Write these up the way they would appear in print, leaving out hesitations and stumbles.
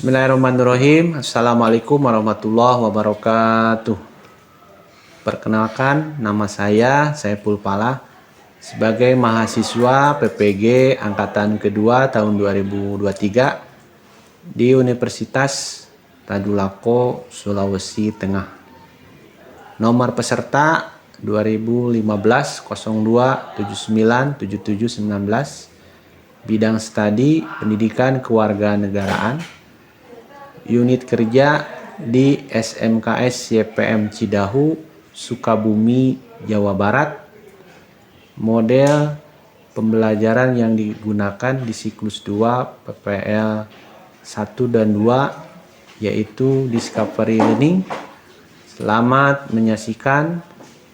Bismillahirrahmanirrahim. Assalamualaikum warahmatullahi wabarakatuh. Perkenalkan, nama saya Saiful Falah sebagai mahasiswa PPG Angkatan Kedua tahun 2023 di Universitas Tadulako, Sulawesi Tengah. Nomor peserta 2015-02-79-77-19. Bidang studi Pendidikan Kewarganegaraan. Unit kerja di SMKS YPM Cidahu, Sukabumi, Jawa Barat. Model pembelajaran yang digunakan di siklus 2 PPL 1 dan 2 yaitu Discovery Learning. Selamat menyaksikan.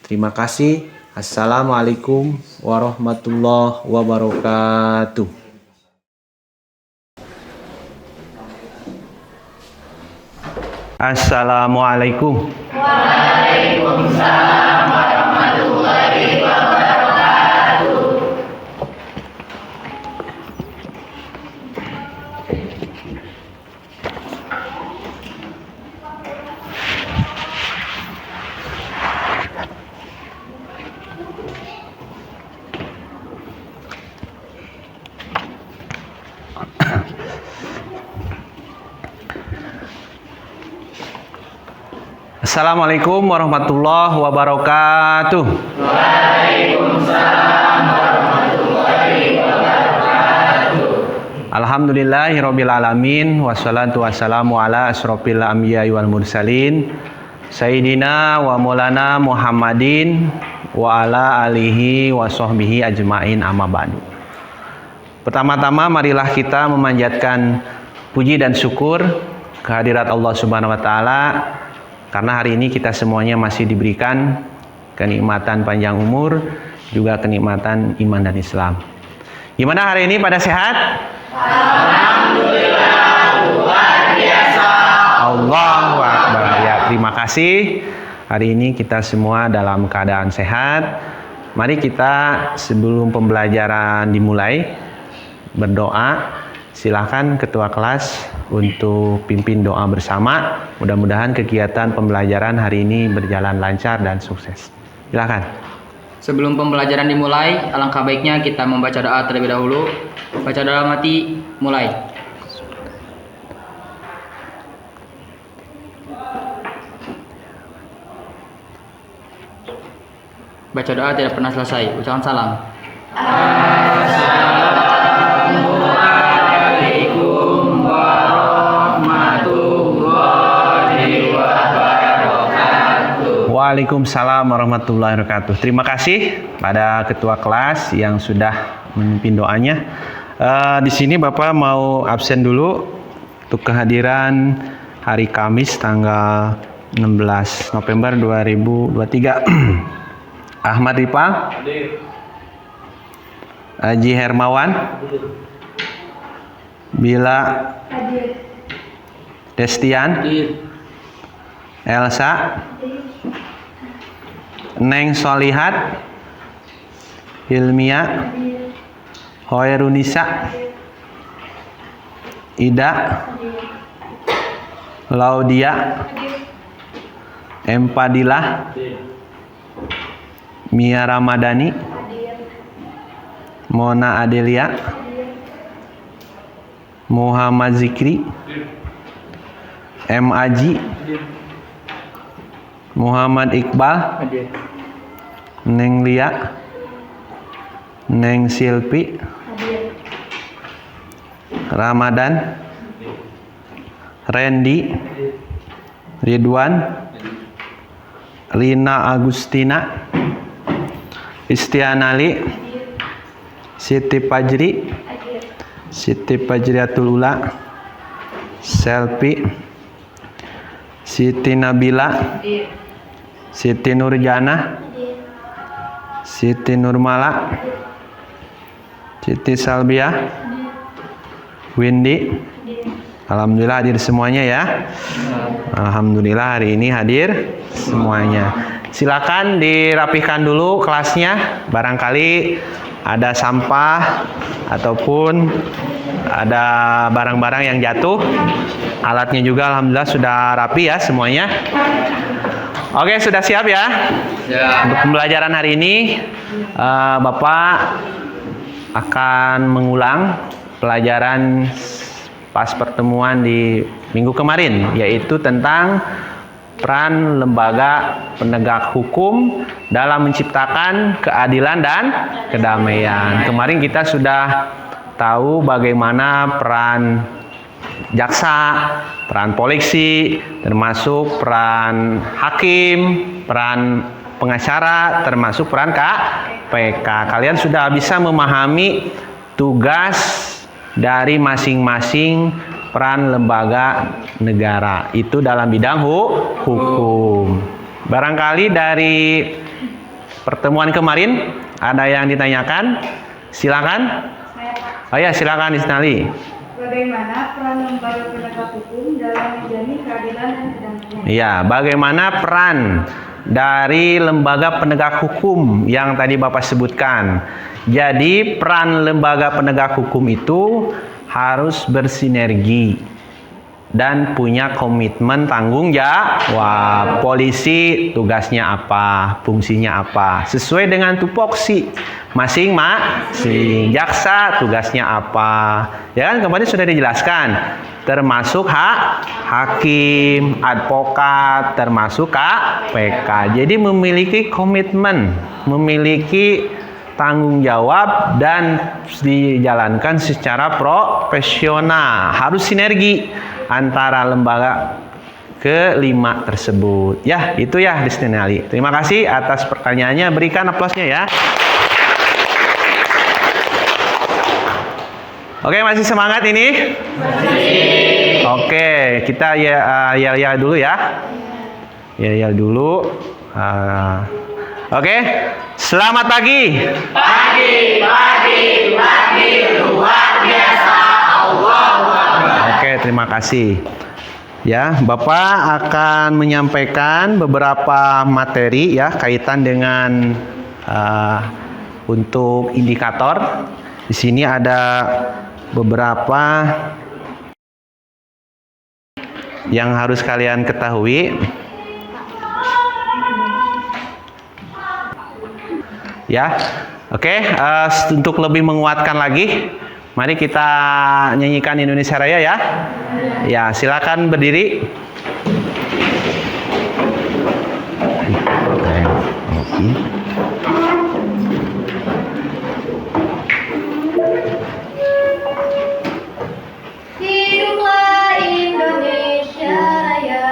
Terima kasih. Assalamualaikum warahmatullahi wabarakatuh. Assalamualaikum. Waalaikumsalam warahmatullahi wabarakatuh. Assalamualaikum warahmatullahi wabarakatuh. Waalaikumsalam warahmatullahi wabarakatuh. Alhamdulillahirabbil alamin wassalatu wassalamu ala asrofil anbiya'i wal mursalin sayyidina wa maulana Muhammadin wa ala alihi wa sahbihi ajmain amma ba'du. Pertama-tama marilah kita memanjatkan puji dan syukur kehadirat Allah Subhanahu wa taala karena hari ini kita semuanya masih diberikan kenikmatan panjang umur, juga kenikmatan iman dan Islam. Gimana hari ini, pada sehat? Alhamdulillah, luar biasa. Allahu Akbar. Ya, terima kasih. Hari ini kita semua dalam keadaan sehat. Mari kita sebelum pembelajaran dimulai berdoa. Silakan ketua kelas untuk pimpin doa bersama. Mudah-mudahan kegiatan pembelajaran hari ini berjalan lancar dan sukses. Silakan. Sebelum pembelajaran dimulai, alangkah baiknya kita membaca doa terlebih dahulu. Baca doa mati, mulai. Baca doa tidak pernah selesai. Ucapan salam. Assalamualaikum warahmatullahi wabarakatuh. Waalaikumsalam warahmatullahi wabarakatuh. Terima kasih pada ketua kelas yang sudah memimpin doanya. Di sini Bapak mau absen dulu untuk kehadiran hari Kamis tanggal 16 November 2023. Ahmad Ripa, Haji Hermawan, Bila, Destian, Elsa, Neng Solihat, Hilmia, Hoerunisa, Ida, Laudia, Empadilah, Mia Ramadhani, Mona Adelia, Muhammad Zikri, M. Aji, Muhammad Iqbal, Neng Lia, Neng Silpi, Ramadan, Randy, Ridwan, Rina Agustina, Istianali, Siti Fajri, Siti Fajriatul Ula, Selvi, Siti Nabila, Siti Nurjana, Siti Nurmala, Siti Salbia, Windy. Alhamdulillah hadir semuanya ya. Alhamdulillah hari ini hadir semuanya. Silakan dirapihkan dulu kelasnya. Barangkali ada sampah ataupun ada barang-barang yang jatuh Alatnya juga alhamdulillah sudah rapi ya semuanya. Oke, sudah siap ya? Ya. Untuk pembelajaran hari ini, Bapak akan mengulang pelajaran pas pertemuan di minggu kemarin, yaitu tentang peran lembaga penegak hukum dalam menciptakan keadilan dan kedamaian. Kemarin kita sudah tahu bagaimana peran jaksa, peran polisi, termasuk peran hakim, peran pengacara, termasuk peran KPK. Kalian sudah bisa memahami tugas dari masing-masing peran lembaga negara itu dalam bidang hukum. Barangkali dari pertemuan kemarin ada yang ditanyakan? Silakan. Oh ya, silakan Isnali. Bagaimana peran lembaga penegak hukum dalam menjamin keadilan dan kedamaian? Ya, bagaimana peran dari lembaga penegak hukum yang tadi Bapak sebutkan. Jadi, peran lembaga penegak hukum itu harus bersinergi dan punya komitmen tanggung jawab. Polisi tugasnya apa, fungsinya apa, sesuai dengan tupoksi masing-masing. Jaksa tugasnya apa, ya kan kemarin sudah dijelaskan, termasuk hakim, advokat, termasuk KPK. Jadi memiliki komitmen, memiliki tanggung jawab dan dijalankan secara profesional. Harus sinergi antara lembaga kelima tersebut. Ya, itu ya Destinali. Terima kasih atas pertanyaannya. Berikan aplausnya ya. Oke, masih semangat ini? Oke, kita ya dulu ya. Ya dulu. Oke, selamat pagi. Pagi luar biasa. Allahu Akbar. Oke, terima kasih. Ya, Bapak akan menyampaikan beberapa materi ya kaitan dengan untuk indikator. Di sini ada beberapa yang harus kalian ketahui. Ya, oke. Untuk lebih menguatkan lagi, mari kita nyanyikan Indonesia Raya ya. Ya, silakan berdiri. Hiduplah Indonesia Raya.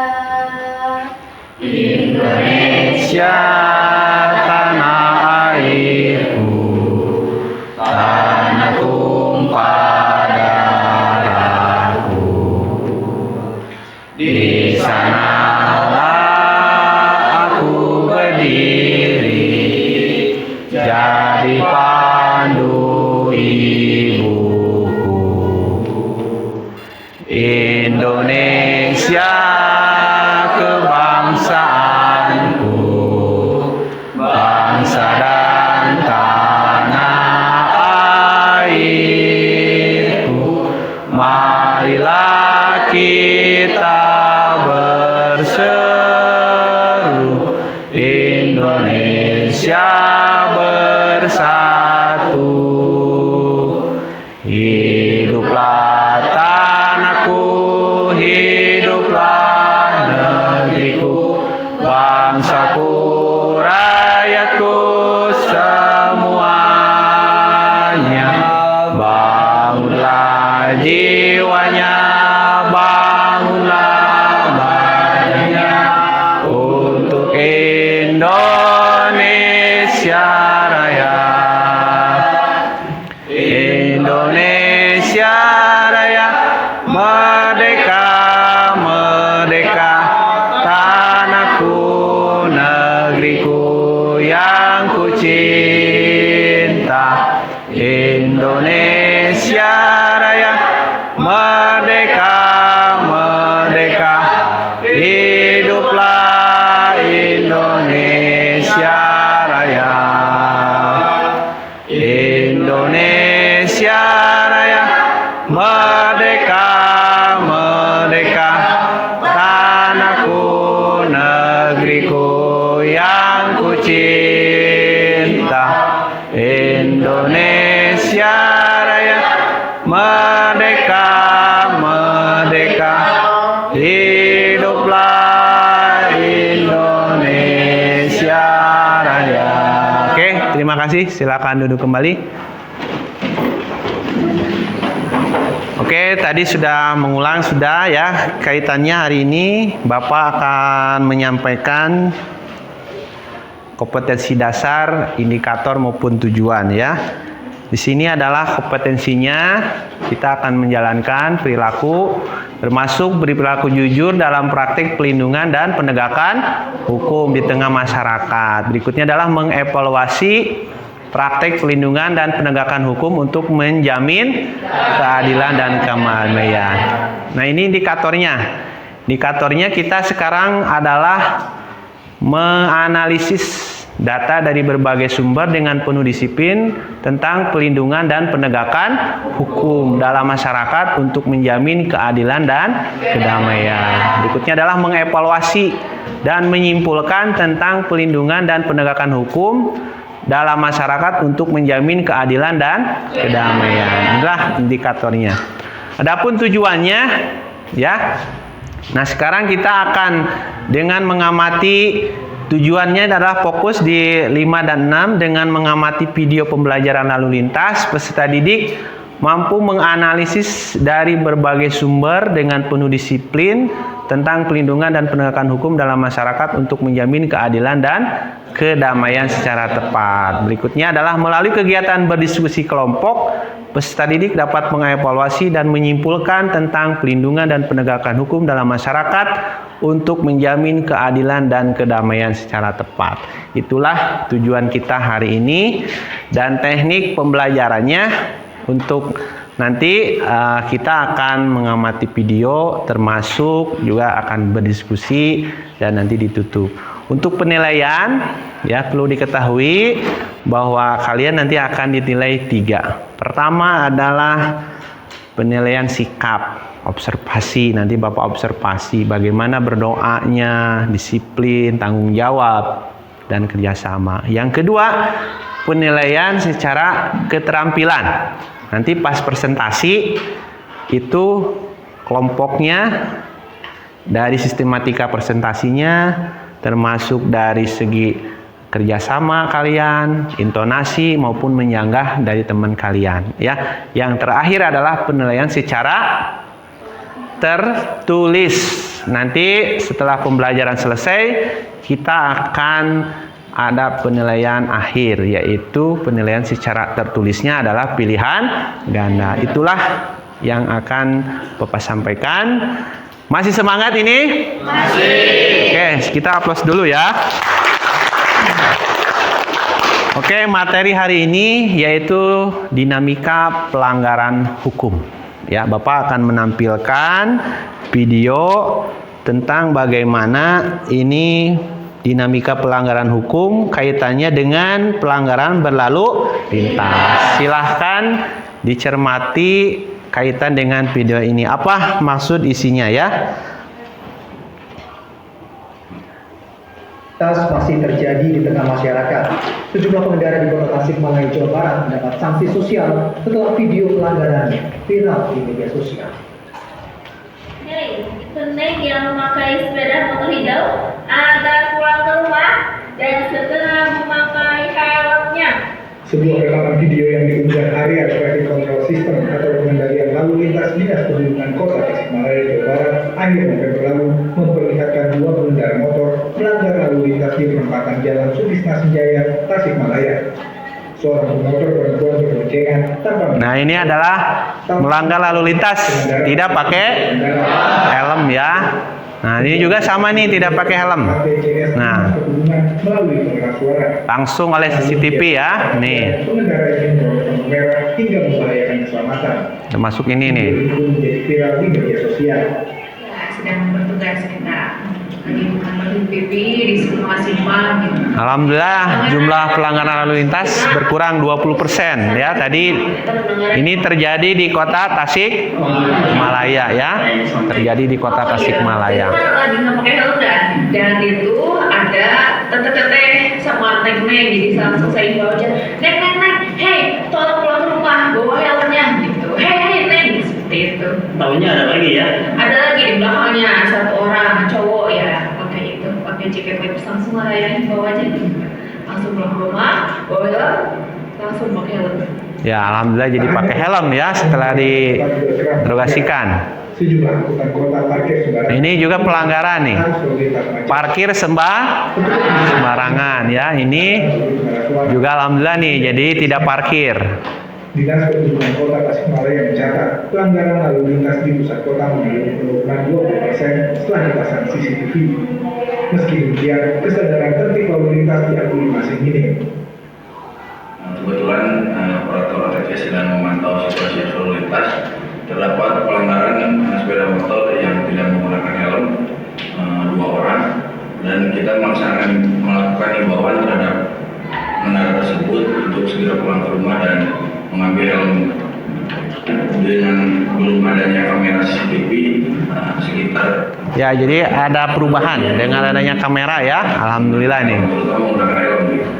Indonesia tanah airku, tanah tumpah darahku. Di sanalah aku berdiri, jadi pandu ibuku. Indonesia kebangsaanku, bangsa dan tanah airku. Marilah kita berseru, Indonesia bersatu. Hiduplah tanahku, hiduplah negeriku, bangsaku, rakyatku semuanya. Bangunlah jiwanya, bangunlah badannya untuk Indonesia Raya. Indonesia Raya merdeka, kasih. Silakan duduk kembali. Oke, tadi sudah mengulang sudah ya. Kaitannya hari ini Bapak akan menyampaikan kompetensi dasar, indikator maupun tujuan ya. Di sini adalah kompetensinya, kita akan menjalankan perilaku termasuk berperilaku jujur dalam praktik pelindungan dan penegakan hukum di tengah masyarakat. Berikutnya adalah mengevaluasi praktik pelindungan dan penegakan hukum untuk menjamin keadilan dan kedamaian. Nah, ini indikatornya. Indikatornya kita sekarang adalah menganalisis data dari berbagai sumber dengan penuh disiplin tentang pelindungan dan penegakan hukum dalam masyarakat untuk menjamin keadilan dan kedamaian. Berikutnya adalah mengevaluasi dan menyimpulkan tentang pelindungan dan penegakan hukum dalam masyarakat untuk menjamin keadilan dan kedamaian. Inilah indikatornya. Adapun tujuannya ya. Nah, sekarang kita akan dengan mengamati tujuannya adalah fokus di 5 dan 6 dengan mengamati video pembelajaran lalu lintas. Peserta didik mampu menganalisis dari berbagai sumber dengan penuh disiplin tentang pelindungan dan penegakan hukum dalam masyarakat untuk menjamin keadilan dan kedamaian secara tepat. Berikutnya adalah melalui kegiatan berdiskusi kelompok, peserta didik dapat mengevaluasi dan menyimpulkan tentang pelindungan dan penegakan hukum dalam masyarakat untuk menjamin keadilan dan kedamaian secara tepat. Itulah tujuan kita hari ini dan teknik pembelajarannya. Untuk nanti kita akan mengamati video termasuk juga akan berdiskusi dan nanti ditutup. Untuk penilaian ya perlu diketahui bahwa kalian nanti akan dinilai 3. Pertama adalah penilaian sikap, observasi. Nanti Bapak observasi bagaimana berdoanya, disiplin, tanggung jawab dan kerjasama. Yang kedua, penilaian secara keterampilan. Nanti pas presentasi itu kelompoknya dari sistematika presentasinya termasuk dari segi kerjasama kalian, intonasi maupun menyanggah dari teman kalian ya. Yang terakhir adalah penilaian secara tertulis. Nanti setelah pembelajaran selesai kita akan ada penilaian akhir, yaitu penilaian secara tertulisnya adalah pilihan ganda. Itulah yang akan Bapak sampaikan. Masih semangat ini? Masih. Oke, kita aplaus dulu ya. Oke, materi hari ini yaitu dinamika pelanggaran hukum. Ya, Bapak akan menampilkan video tentang bagaimana ini dinamika pelanggaran hukum kaitannya dengan pelanggaran berlalu lintas. Silahkan dicermati kaitan dengan video ini. Apa maksud isinya ya? Tas masih terjadi di tengah masyarakat. Sejumlah pengendara di Kota Tasikmalaya, Jawa Barat mendapat sanksi sosial setelah video pelanggarannya viral di media sosial. Hei, Neng yang memakai sepeda motor hijau agar pulang ke rumah dan segera memakai helmnya. Sebuah rekaman video yang diunggah area traffic control system atau pengendalian lalu lintas Dinas Perhubungan Kota Tasikmalaya, Jawa Barat akhir November lalu memperlihatkan 2 pengendara motor melanggar lalu lintas di perempatan Jalan Sutisna Senjaya, Tasikmalaya. Seorang pemotor perempuan berboncengan tanpa. Nah, ini adalah melanggar lalu lintas tidak pakai helm ya. Nah, ini juga sama nih, tidak pakai helm. Nah, langsung oleh CCTV ya. Nih, termasuk ini nih. Sedang bertugas kita lagi mengamankan PP di semua simpang gitu. Alhamdulillah jumlah pelanggaran lalu lintas berkurang 20% ya. Tadi ini terjadi di Kota Tasikmalaya ya. Terjadi di Kota Tasikmalaya. Lagi nggak pakai helm dan itu ada tete-tete sama neng-neng, jadi langsung saya imbau aja, neng, hey, tolong pulang ke rumah, bawa helmnya gitu. Hey, neng, seperti itu. Tahunya ada lagi ya? Ada lagi di belakangnya satu orang cowok ya pakai jaket lepis, langsung marahin bawa aja gitu. Langsung pulang ke rumah bawa helm, langsung pakai helm. Ya, alhamdulillah jadi pakai helm ya setelah diinterogasikan. Sejumlah angkutan kota parkir sembarangan. Ini juga pelanggaran nih. Harus lalu lintas macet. Parkir sembarangan ya. Ini juga alhamdulillah nih jadi tidak parkir. Dinas Perhubungan Kota Tasikmalaya mencatat pelanggaran lalu lintas di pusat kota mengalami penurunan 20% setelah dipasang CCTV. Meski demikian, kesadaran tertib lalu lintas diakui masih minim. Kebetulan operator ATV sedang memantau situasi lalu lintas. Terdapat pelanggaran sepeda motor yang tidak menggunakan helm 2 orang, dan kita melakukan himbauan terhadap pengendara tersebut untuk segera pulang ke rumah dan mengambil helm. Dengan belum adanya kamera CCTV sekitar. Ya, jadi ada perubahan dengan adanya kamera ya. Alhamdulillah nih. Terutama menggunakan helm.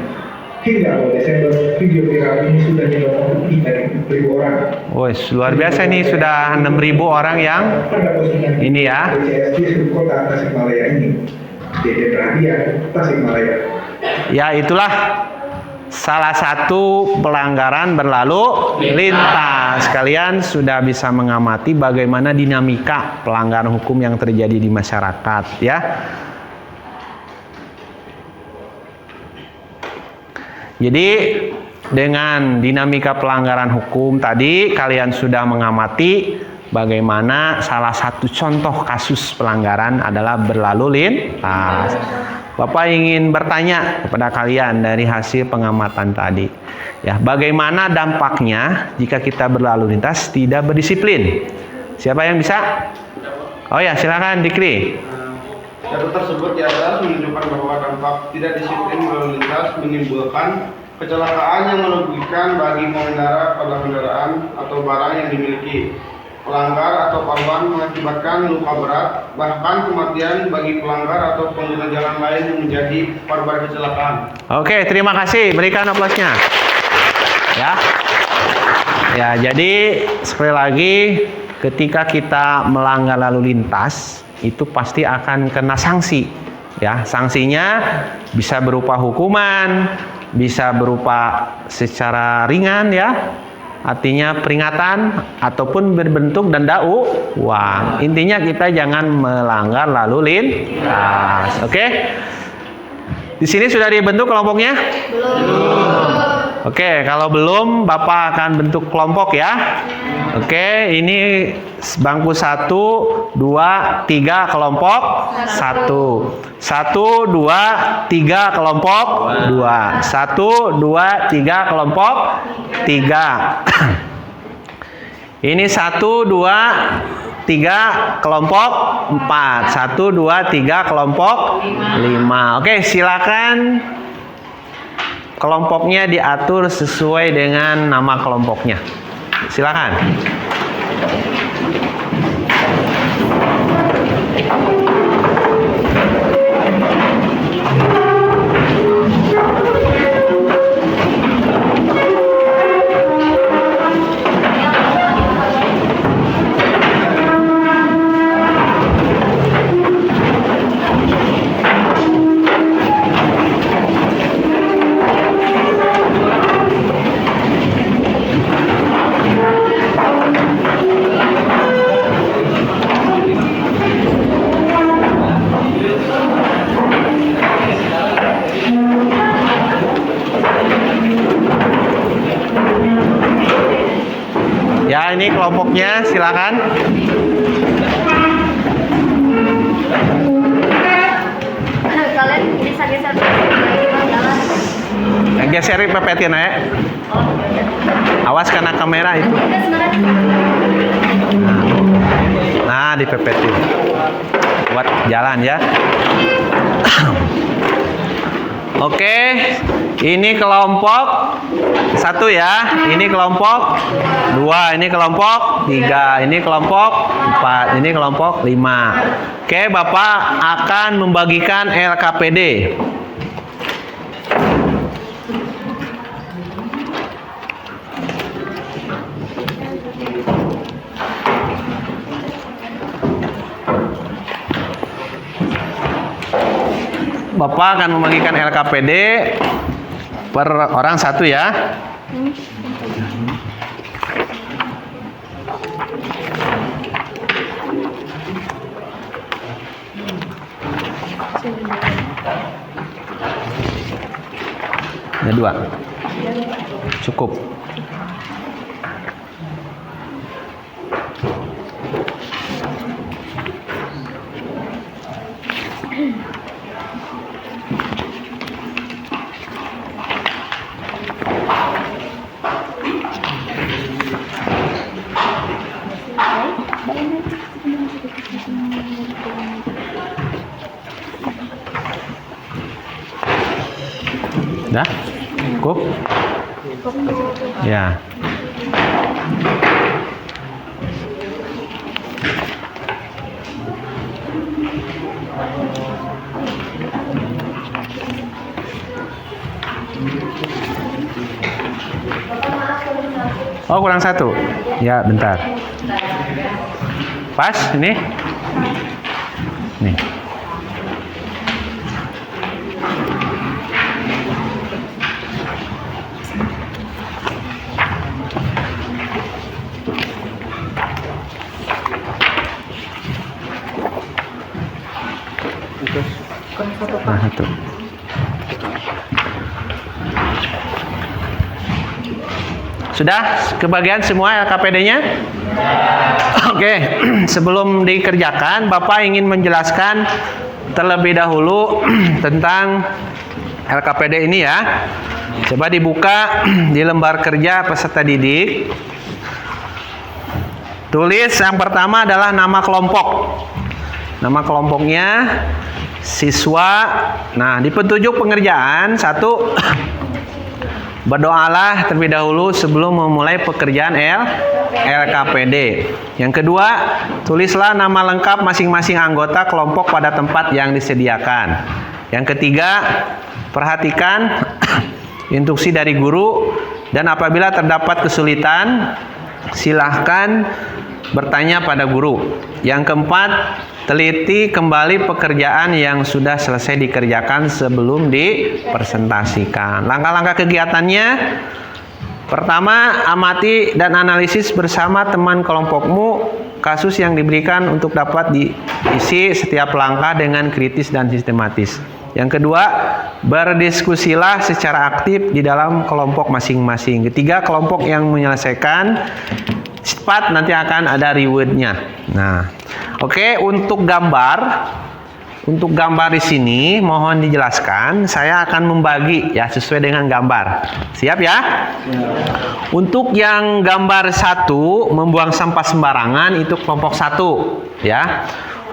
Hingga awal Desember, video viral ini sudah ditonton lebih dari 6.000 orang. Wes, luar biasa nih sudah 6.000 orang yang Pada postingan ini ya. PCSD Subkota Tasikmalaya ini, Deden Radian, Tasikmalaya. Ya, itulah salah satu pelanggaran berlalu lintas. Kalian sudah bisa mengamati bagaimana dinamika pelanggaran hukum yang terjadi di masyarakat ya. Jadi dengan dinamika pelanggaran hukum tadi kalian sudah mengamati bagaimana salah satu contoh kasus pelanggaran adalah berlalu lintas. Bapak ingin bertanya kepada kalian dari hasil pengamatan tadi. Ya, bagaimana dampaknya jika kita berlalu lintas tidak berdisiplin? Siapa yang bisa? Oh ya, silakan Dikri. Data tersebut di atas menunjukkan bahwa dampak tidak disiplin berlalu lintas menimbulkan kecelakaan yang merugikan bagi pengendara pada kendaraan atau barang yang dimiliki. Pelanggar atau korban mengakibatkan luka berat, bahkan kematian bagi pelanggar atau pengguna jalan lain yang menjadi korban kecelakaan. Oke, terima kasih. Berikan aplausnya. Ya. Ya, jadi sekali lagi ketika kita melanggar lalu lintas itu pasti akan kena sanksi. Ya, sanksinya bisa berupa hukuman, bisa berupa secara ringan ya. Artinya peringatan ataupun berbentuk denda uang. Intinya kita jangan melanggar lalu lintas. Oke? Di sini sudah dibentuk kelompoknya? Belum. Oke, kalau belum Bapak akan bentuk kelompok ya. Oke, ini bangku 1, 2, 3 kelompok 1. 1, 2, 3 kelompok 2. 1, 2, 3 kelompok 3. Ini 1, 2, 3 kelompok 4. 1, 2, 3 kelompok 5. Oke, silakan kelompoknya diatur sesuai dengan nama kelompoknya. Silakan. Ya, ini kelompoknya, silakan. Kalian bisa geser Geser pepetin ya. Awas karena kamera itu. Nah, dipepetin. Buat jalan ya. Oke, ini kelompok 1 ya, ini kelompok 2, ini kelompok 3, ini kelompok 4, ini kelompok 5. Oke, Bapak akan membagikan LKPD. Bapak akan membagikan LKPD per orang 1 ya. Ada 2. Cukup. Dah? Cukup? Ya. Oh, kurang 1. Ya, bentar. Pas ini? Nih. Nah, 1. Sudah kebagian semua LKPD-nya? Oke, sebelum dikerjakan, Bapak ingin menjelaskan terlebih dahulu tentang LKPD ini ya. Coba dibuka di lembar kerja peserta didik. Tulis yang pertama adalah nama kelompok. Nama kelompoknya siswa. Nah, di petunjuk pengerjaan 1. Berdoalah terlebih dahulu sebelum memulai pekerjaan LKPD. Yang kedua, tulislah nama lengkap masing-masing anggota kelompok pada tempat yang disediakan. Yang ketiga, perhatikan instruksi dari guru dan apabila terdapat kesulitan, silahkan bertanya pada guru. Yang keempat, teliti kembali pekerjaan yang sudah selesai dikerjakan sebelum dipresentasikan. Langkah-langkah kegiatannya: pertama, amati dan analisis bersama teman kelompokmu kasus yang diberikan untuk dapat diisi setiap langkah dengan kritis dan sistematis. Yang kedua, berdiskusilah secara aktif di dalam kelompok masing-masing. Ketiga, kelompok yang menyelesaikan cepat nanti akan ada reward-nya. Nah, oke, untuk gambar di sini mohon dijelaskan. Saya akan membagi ya sesuai dengan gambar. Siap ya? Untuk yang gambar 1, membuang sampah sembarangan, itu kelompok 1 ya.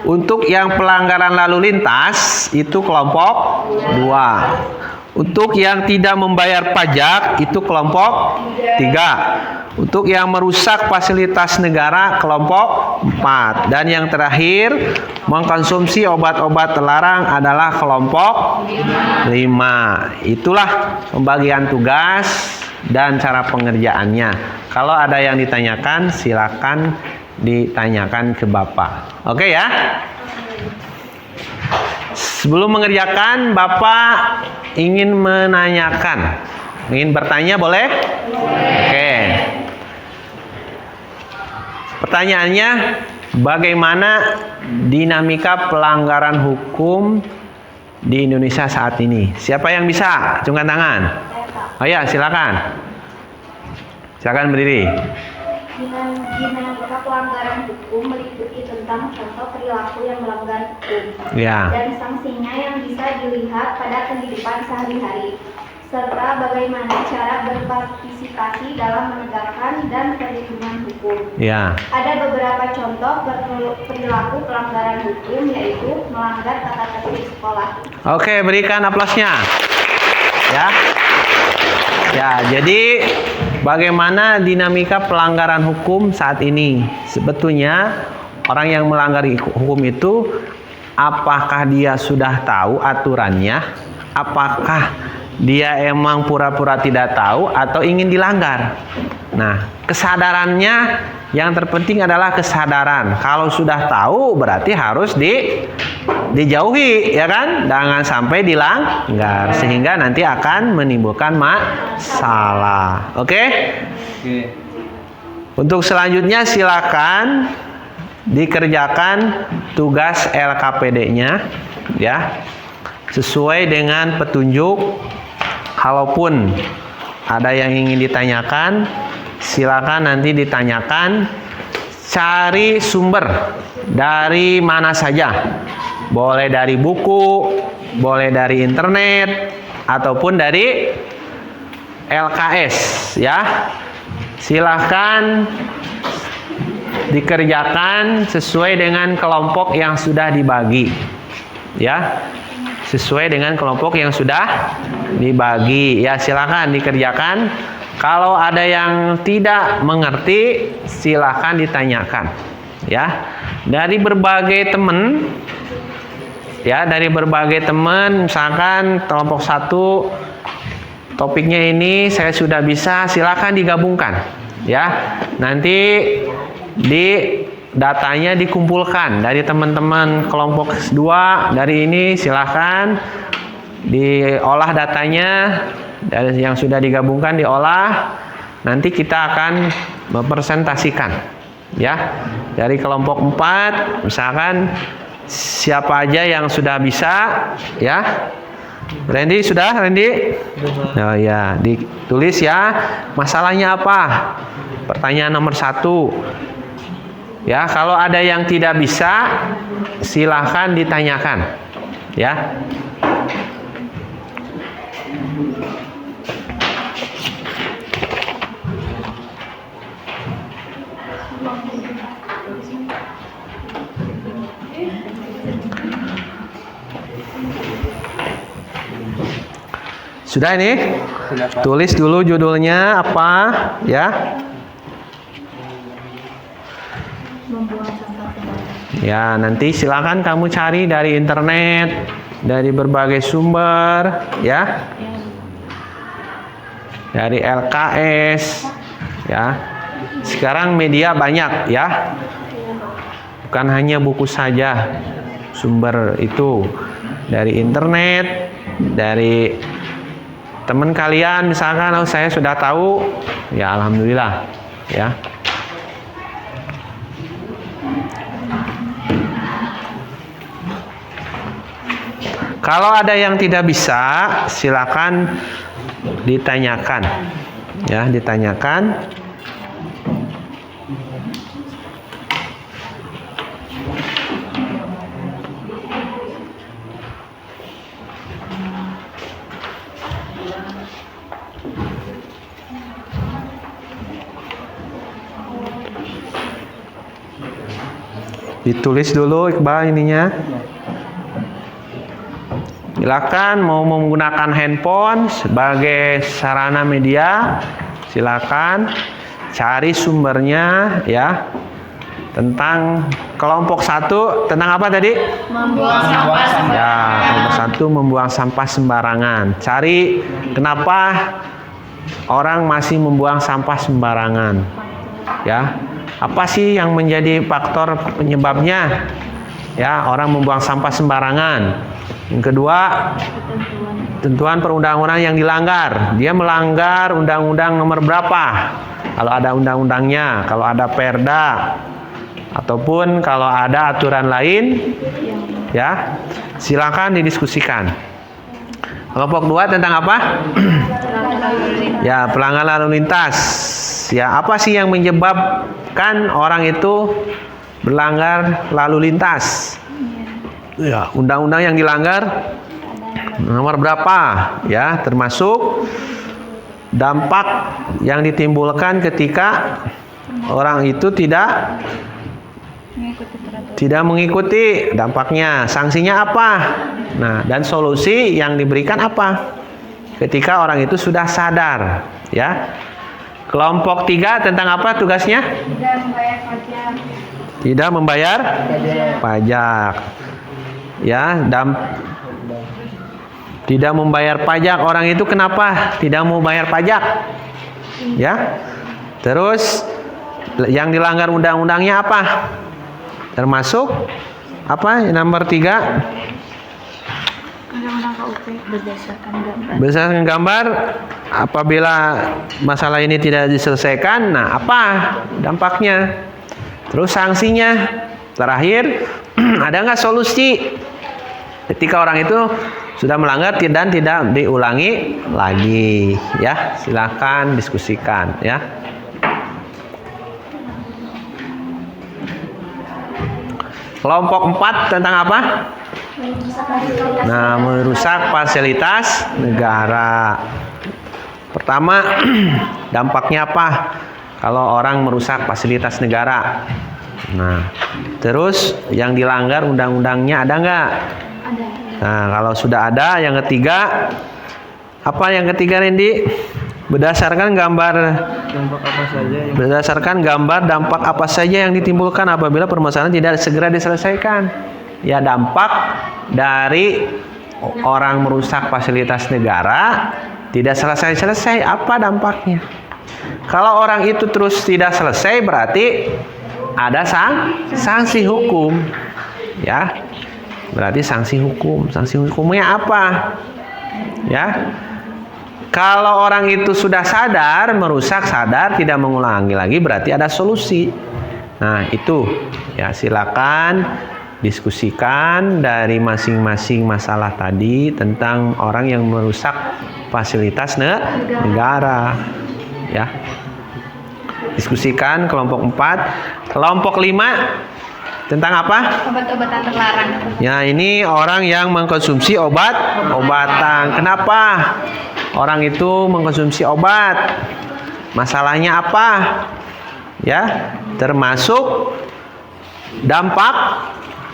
Untuk yang pelanggaran lalu lintas itu kelompok 2. Untuk yang tidak membayar pajak itu kelompok 3. Untuk yang merusak fasilitas negara kelompok 4. Dan yang terakhir, mengkonsumsi obat-obat terlarang adalah kelompok 5. Itulah pembagian tugas dan cara pengerjaannya. Kalau ada yang ditanyakan, silakan ditanyakan ke Bapak. Oke ya? Sebelum mengerjakan, Bapak ingin menanyakan. Ingin bertanya boleh? Oke. Pertanyaannya, bagaimana dinamika pelanggaran hukum di Indonesia saat ini? Siapa yang bisa? Acungkan tangan. Oh ya, silakan. Silakan berdiri. Dinamika pelanggaran hukum meliputi tentang contoh perilaku yang melanggar hukum Ya. dan sanksinya yang bisa dilihat pada kehidupan sehari-hari, serta bagaimana cara berpartisipasi dalam menegakkan dan perlindungan hukum. Ya. Ada beberapa contoh perilaku pelanggaran hukum, yaitu melanggar tata tertib sekolah. Oke, berikan aplausnya. Ya. Ya, jadi bagaimana dinamika pelanggaran hukum saat ini? Sebetulnya orang yang melanggar hukum itu, apakah dia sudah tahu aturannya? Apakah dia emang pura-pura tidak tahu atau ingin dilanggar? Nah, kesadarannya Yang terpenting adalah kesadaran. Kalau sudah tahu berarti harus dijauhi, ya kan? Jangan sampai dilanggar sehingga nanti akan menimbulkan masalah. Oke? Untuk selanjutnya silakan dikerjakan tugas LKPD-nya ya. Sesuai dengan petunjuk. Kalaupun ada yang ingin ditanyakan, silakan nanti ditanyakan. Cari sumber dari mana saja. Boleh dari buku, boleh dari internet, ataupun dari LKS ya. Silahkan dikerjakan sesuai dengan kelompok yang sudah dibagi ya. Sesuai dengan kelompok yang sudah dibagi ya, silakan dikerjakan. Kalau ada yang tidak mengerti silakan ditanyakan ya. Dari berbagai teman ya, dari berbagai teman, misalkan kelompok 1 topiknya ini saya sudah bisa, silakan digabungkan ya. Nanti di datanya dikumpulkan dari teman-teman kelompok 2 dari ini, silahkan diolah datanya dari yang sudah digabungkan, diolah. Nanti kita akan mempresentasikan ya. Dari kelompok 4 misalkan siapa aja yang sudah bisa ya. Randy sudah, Randy? Oh ya, ditulis ya. Masalahnya apa? Pertanyaan nomor 1. Ya, kalau ada yang tidak bisa, silahkan ditanyakan. Ya. Sudah ini? Tulis dulu judulnya apa, ya. Ya, nanti silakan kamu cari dari internet, dari berbagai sumber, ya. Dari LKS, ya. Sekarang media banyak, ya. Bukan hanya buku saja. Sumber itu dari internet, dari teman kalian misalkan, oh saya sudah tahu, ya alhamdulillah, ya. Kalau ada yang tidak bisa, silakan ditanyakan. Ya, ditanyakan. Ditulis dulu Iqbal ininya. Silakan mau menggunakan handphone sebagai sarana media, silakan cari sumbernya ya. Tentang kelompok 1 tentang apa tadi? Membuang sampah sembarangan. Ya, kelompok 1 membuang sampah sembarangan. Cari kenapa orang masih membuang sampah sembarangan. Ya. Apa sih yang menjadi faktor penyebabnya? Ya, orang membuang sampah sembarangan. Yang kedua, ketentuan perundang-undang yang dilanggar. Dia melanggar undang-undang nomor berapa? Kalau ada undang-undangnya, kalau ada perda, ataupun kalau ada aturan lain, ya, silakan didiskusikan. Kelompok 2 tentang apa? Ya, pelanggaran lalu lintas. Ya, apa sih yang menyebabkan orang itu berlanggar lalu lintas? Ya, undang-undang yang dilanggar nomor berapa? Ya, termasuk dampak yang ditimbulkan ketika orang itu tidak mengikuti dampaknya. Sanksinya apa? Nah, dan solusi yang diberikan apa? Ketika orang itu sudah sadar, ya. Kelompok 3 tentang apa tugasnya? Tidak membayar pajak. Tidak membayar pajak. Ya, tidak membayar pajak. Orang itu kenapa tidak mau bayar pajak? Ya. Terus Yang dilanggar undang-undangnya apa? Termasuk apa? Nomor 3. Undang-undang KUP berdasarkan gambar. Berdasarkan gambar, apabila masalah ini tidak diselesaikan, nah apa dampaknya? Terus sanksinya. Terakhir, ada nggak solusi ketika orang itu sudah melanggar dan tidak diulangi lagi? Ya, silakan diskusikan ya. Kelompok 4 tentang apa? Nah, merusak fasilitas negara. Pertama, dampaknya apa kalau orang merusak fasilitas negara? Nah, terus yang dilanggar undang-undangnya ada nggak? Ada. Nah, kalau sudah ada, yang ketiga, apa yang ketiga, Randy? Berdasarkan gambar dampak apa saja yang ditimbulkan apabila permasalahan tidak segera diselesaikan. Ya, dampak dari orang merusak fasilitas negara tidak selesai-selesai, apa dampaknya? Kalau orang itu terus tidak selesai, berarti ada sanksi hukum. Ya. Berarti sanksi hukum. Sanksi hukumnya apa? Ya. Kalau orang itu sudah sadar, merusak sadar, tidak mengulangi lagi, berarti ada solusi. Nah, itu ya, silakan diskusikan dari masing-masing masalah tadi tentang orang yang merusak fasilitas negara. Ya. Diskusikan kelompok 4. Kelompok 5 tentang apa? Obat-obatan terlarang. Ya, ini orang yang mengkonsumsi obat-obatan. Kenapa orang itu mengkonsumsi obat? Masalahnya apa? Ya, termasuk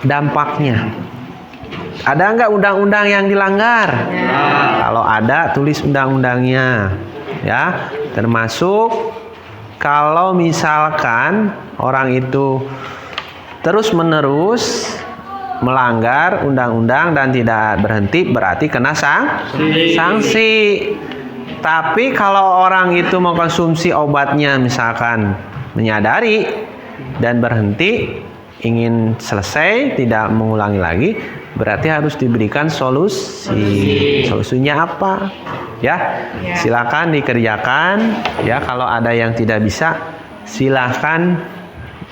dampaknya. Ada nggak undang-undang yang dilanggar? Kalau ada, tulis undang-undangnya. Ya, termasuk kalau misalkan orang itu terus-menerus melanggar undang-undang dan tidak berhenti, berarti kena sanksi. Tapi kalau orang itu mengkonsumsi obatnya misalkan menyadari dan berhenti, ingin selesai, tidak mengulangi lagi, berarti harus diberikan solusi. Solusinya apa? Ya, silakan dikerjakan. Ya, kalau ada yang tidak bisa, silakan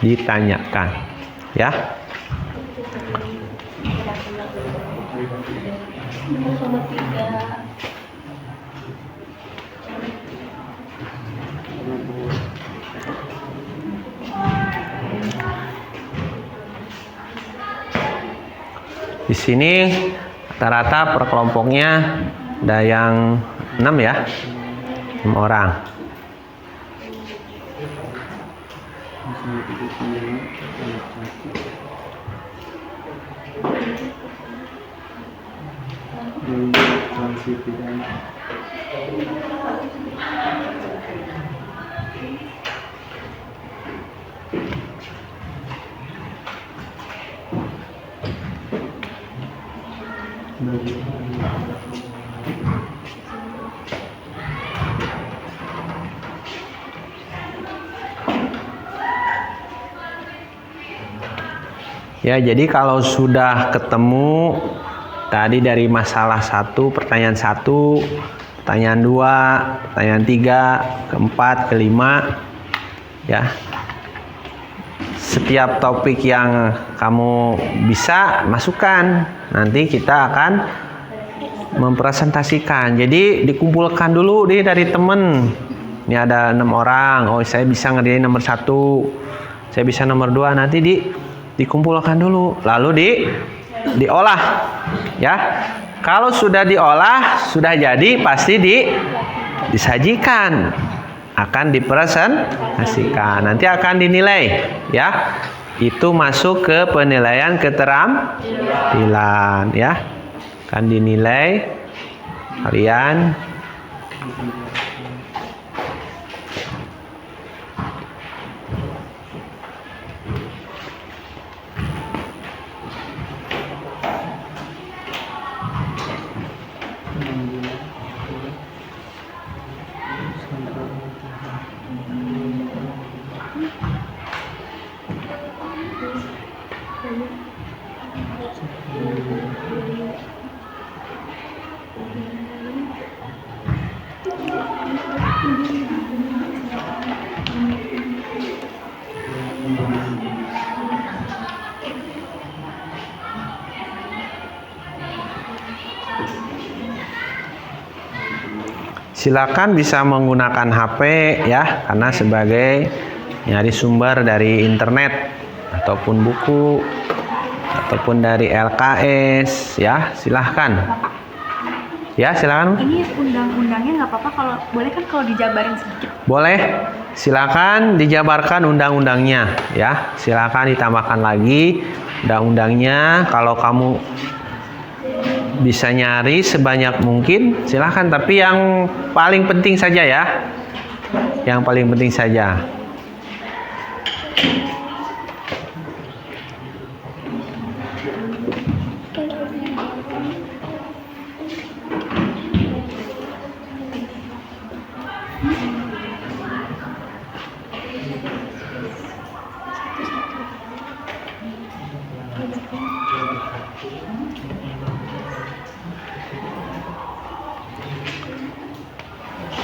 ditanyakan. Ya. Di sini rata-rata per kelompoknya ada yang 6 ya. 6 orang. Ya, jadi kalau sudah ketemu tadi dari masalah 1, pertanyaan 1, pertanyaan 2, pertanyaan 3, keempat, kelima, ya. Setiap topik yang kamu bisa masukkan, nanti kita akan mempresentasikan. Jadi dikumpulkan dulu dari teman. Ini ada 6 orang. Oh, saya bisa ngerjain nomor 1. Saya bisa nomor 2. Nanti dikumpulkan dulu, lalu diolah, ya. Kalau sudah diolah, sudah jadi, pasti disajikan, akan dipresentasikan, nanti akan dinilai, ya. Itu masuk ke penilaian keterampilan, ya. Akan dinilai kalian. Silakan bisa menggunakan HP ya, karena sebagai nyari sumber dari internet ataupun buku ataupun dari LKS ya, silahkan. Ya, silakan. Ini undang-undangnya nggak apa-apa kalau boleh kan kalau dijabarin sedikit. Boleh. Silakan dijabarkan undang-undangnya ya. Silakan ditambahkan lagi undang-undangnya. Kalau kamu bisa nyari sebanyak mungkin, silahkan. Tapi yang paling penting saja ya. Yang paling penting saja.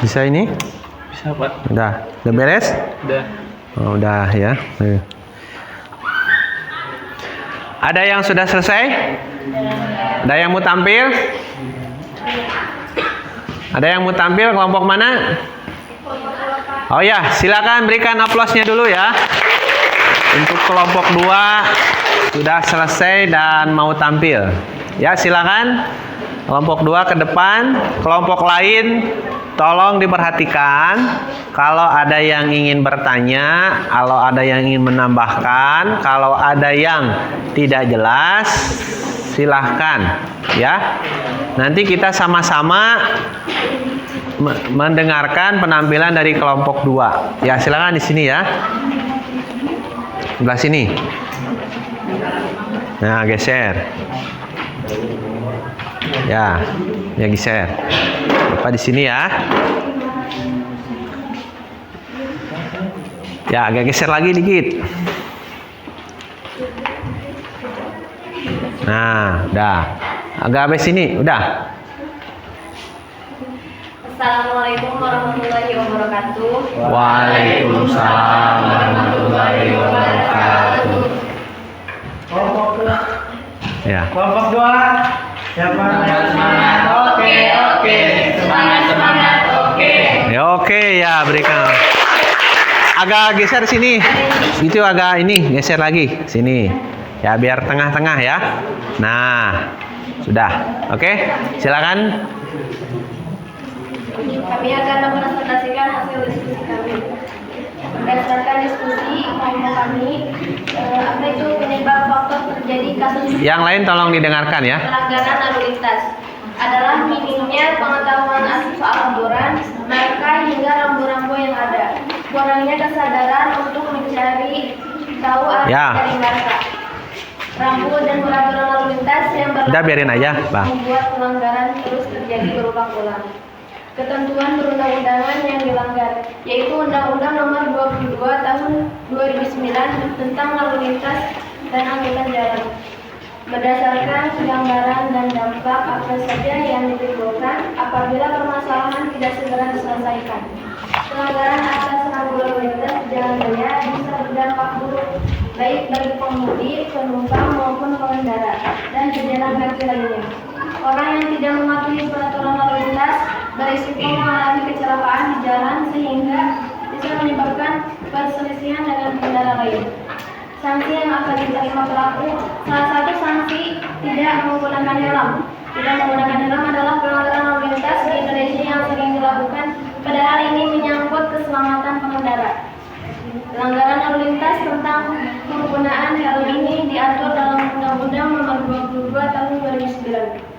Bisa ini? Bisa, Pak. Udah beres? Udah. Oh, udah ya. Ada yang sudah selesai? Ada yang mau tampil? Ada yang mau tampil kelompok mana? Oh ya, silakan berikan aplausnya dulu ya. Untuk kelompok 2 sudah selesai dan mau tampil. Ya, silakan. Kelompok 2 ke depan. Kelompok lain tolong diperhatikan. Kalau ada yang ingin bertanya, kalau ada yang ingin menambahkan, kalau ada yang tidak jelas, silahkan ya. Nanti kita sama-sama mendengarkan penampilan dari kelompok 2. Ya, silakan di sini ya. Sebelah sini. Nah, geser. Ya geser. Bapak di sini ya. Ya, agak geser lagi dikit. Nah, udah. Agak habis sini, udah. Assalamualaikum warahmatullahi wabarakatuh. Waalaikumsalam warahmatullahi wabarakatuh. Ya. Kelompok 2. Siapa? Semangat. Oke. Semangat. Oke. Ya, oke ya, berikan. Agak geser sini. Itu agak ini, geser lagi sini. Ya, biar tengah-tengah ya. Nah, sudah. Oke, silakan. Kami akan mempresentasikan hasil diskusi kami. Berdasarkan diskusi kelompok kami, apa itu penyebab faktor terjadi kasus Yang lain tolong didengarkan ya. pelanggaran lalu lintas adalah minimnya pengetahuan soal aturan, marka hingga rambu-rambu yang ada, kurangnya kesadaran untuk mencari tahu arti dari marka, rambu dan peraturan lalu lintas yang berlaku. Udah biarin aja, Pak. Membuat pelanggaran terus terjadi berulang-ulang. Ketentuan perundang-undangan yang dilanggar, yaitu Undang-Undang Nomor 22 Tahun 2009 tentang lalu lintas dan angkutan jalan. Berdasarkan gambaran dan dampak apa saja yang ditimbulkan apabila permasalahan tidak segera diselesaikan. Pelanggaran atas rambu lalu lintas di jalan raya bisa berdampak buruk baik bagi pengemudi, penumpang maupun pengendara dan jajaran kaki lainnya. Orang yang tidak mematuhi peraturan lalu lintas berisiko mengalami kecelakaan di jalan sehingga bisa menyebabkan perselisihan dengan pengendara lain. Sanksi yang akan diterima pelaku, salah satu sanksi tidak menggunakan helm. Tidak menggunakan helm adalah pelanggaran lalu lintas di Indonesia yang sering dilakukan, padahal ini menyangkut keselamatan pengendara. Pelanggaran lalu lintas tentang penggunaan helm ini diatur dalam Undang-Undang Nomor 22 Tahun 2009.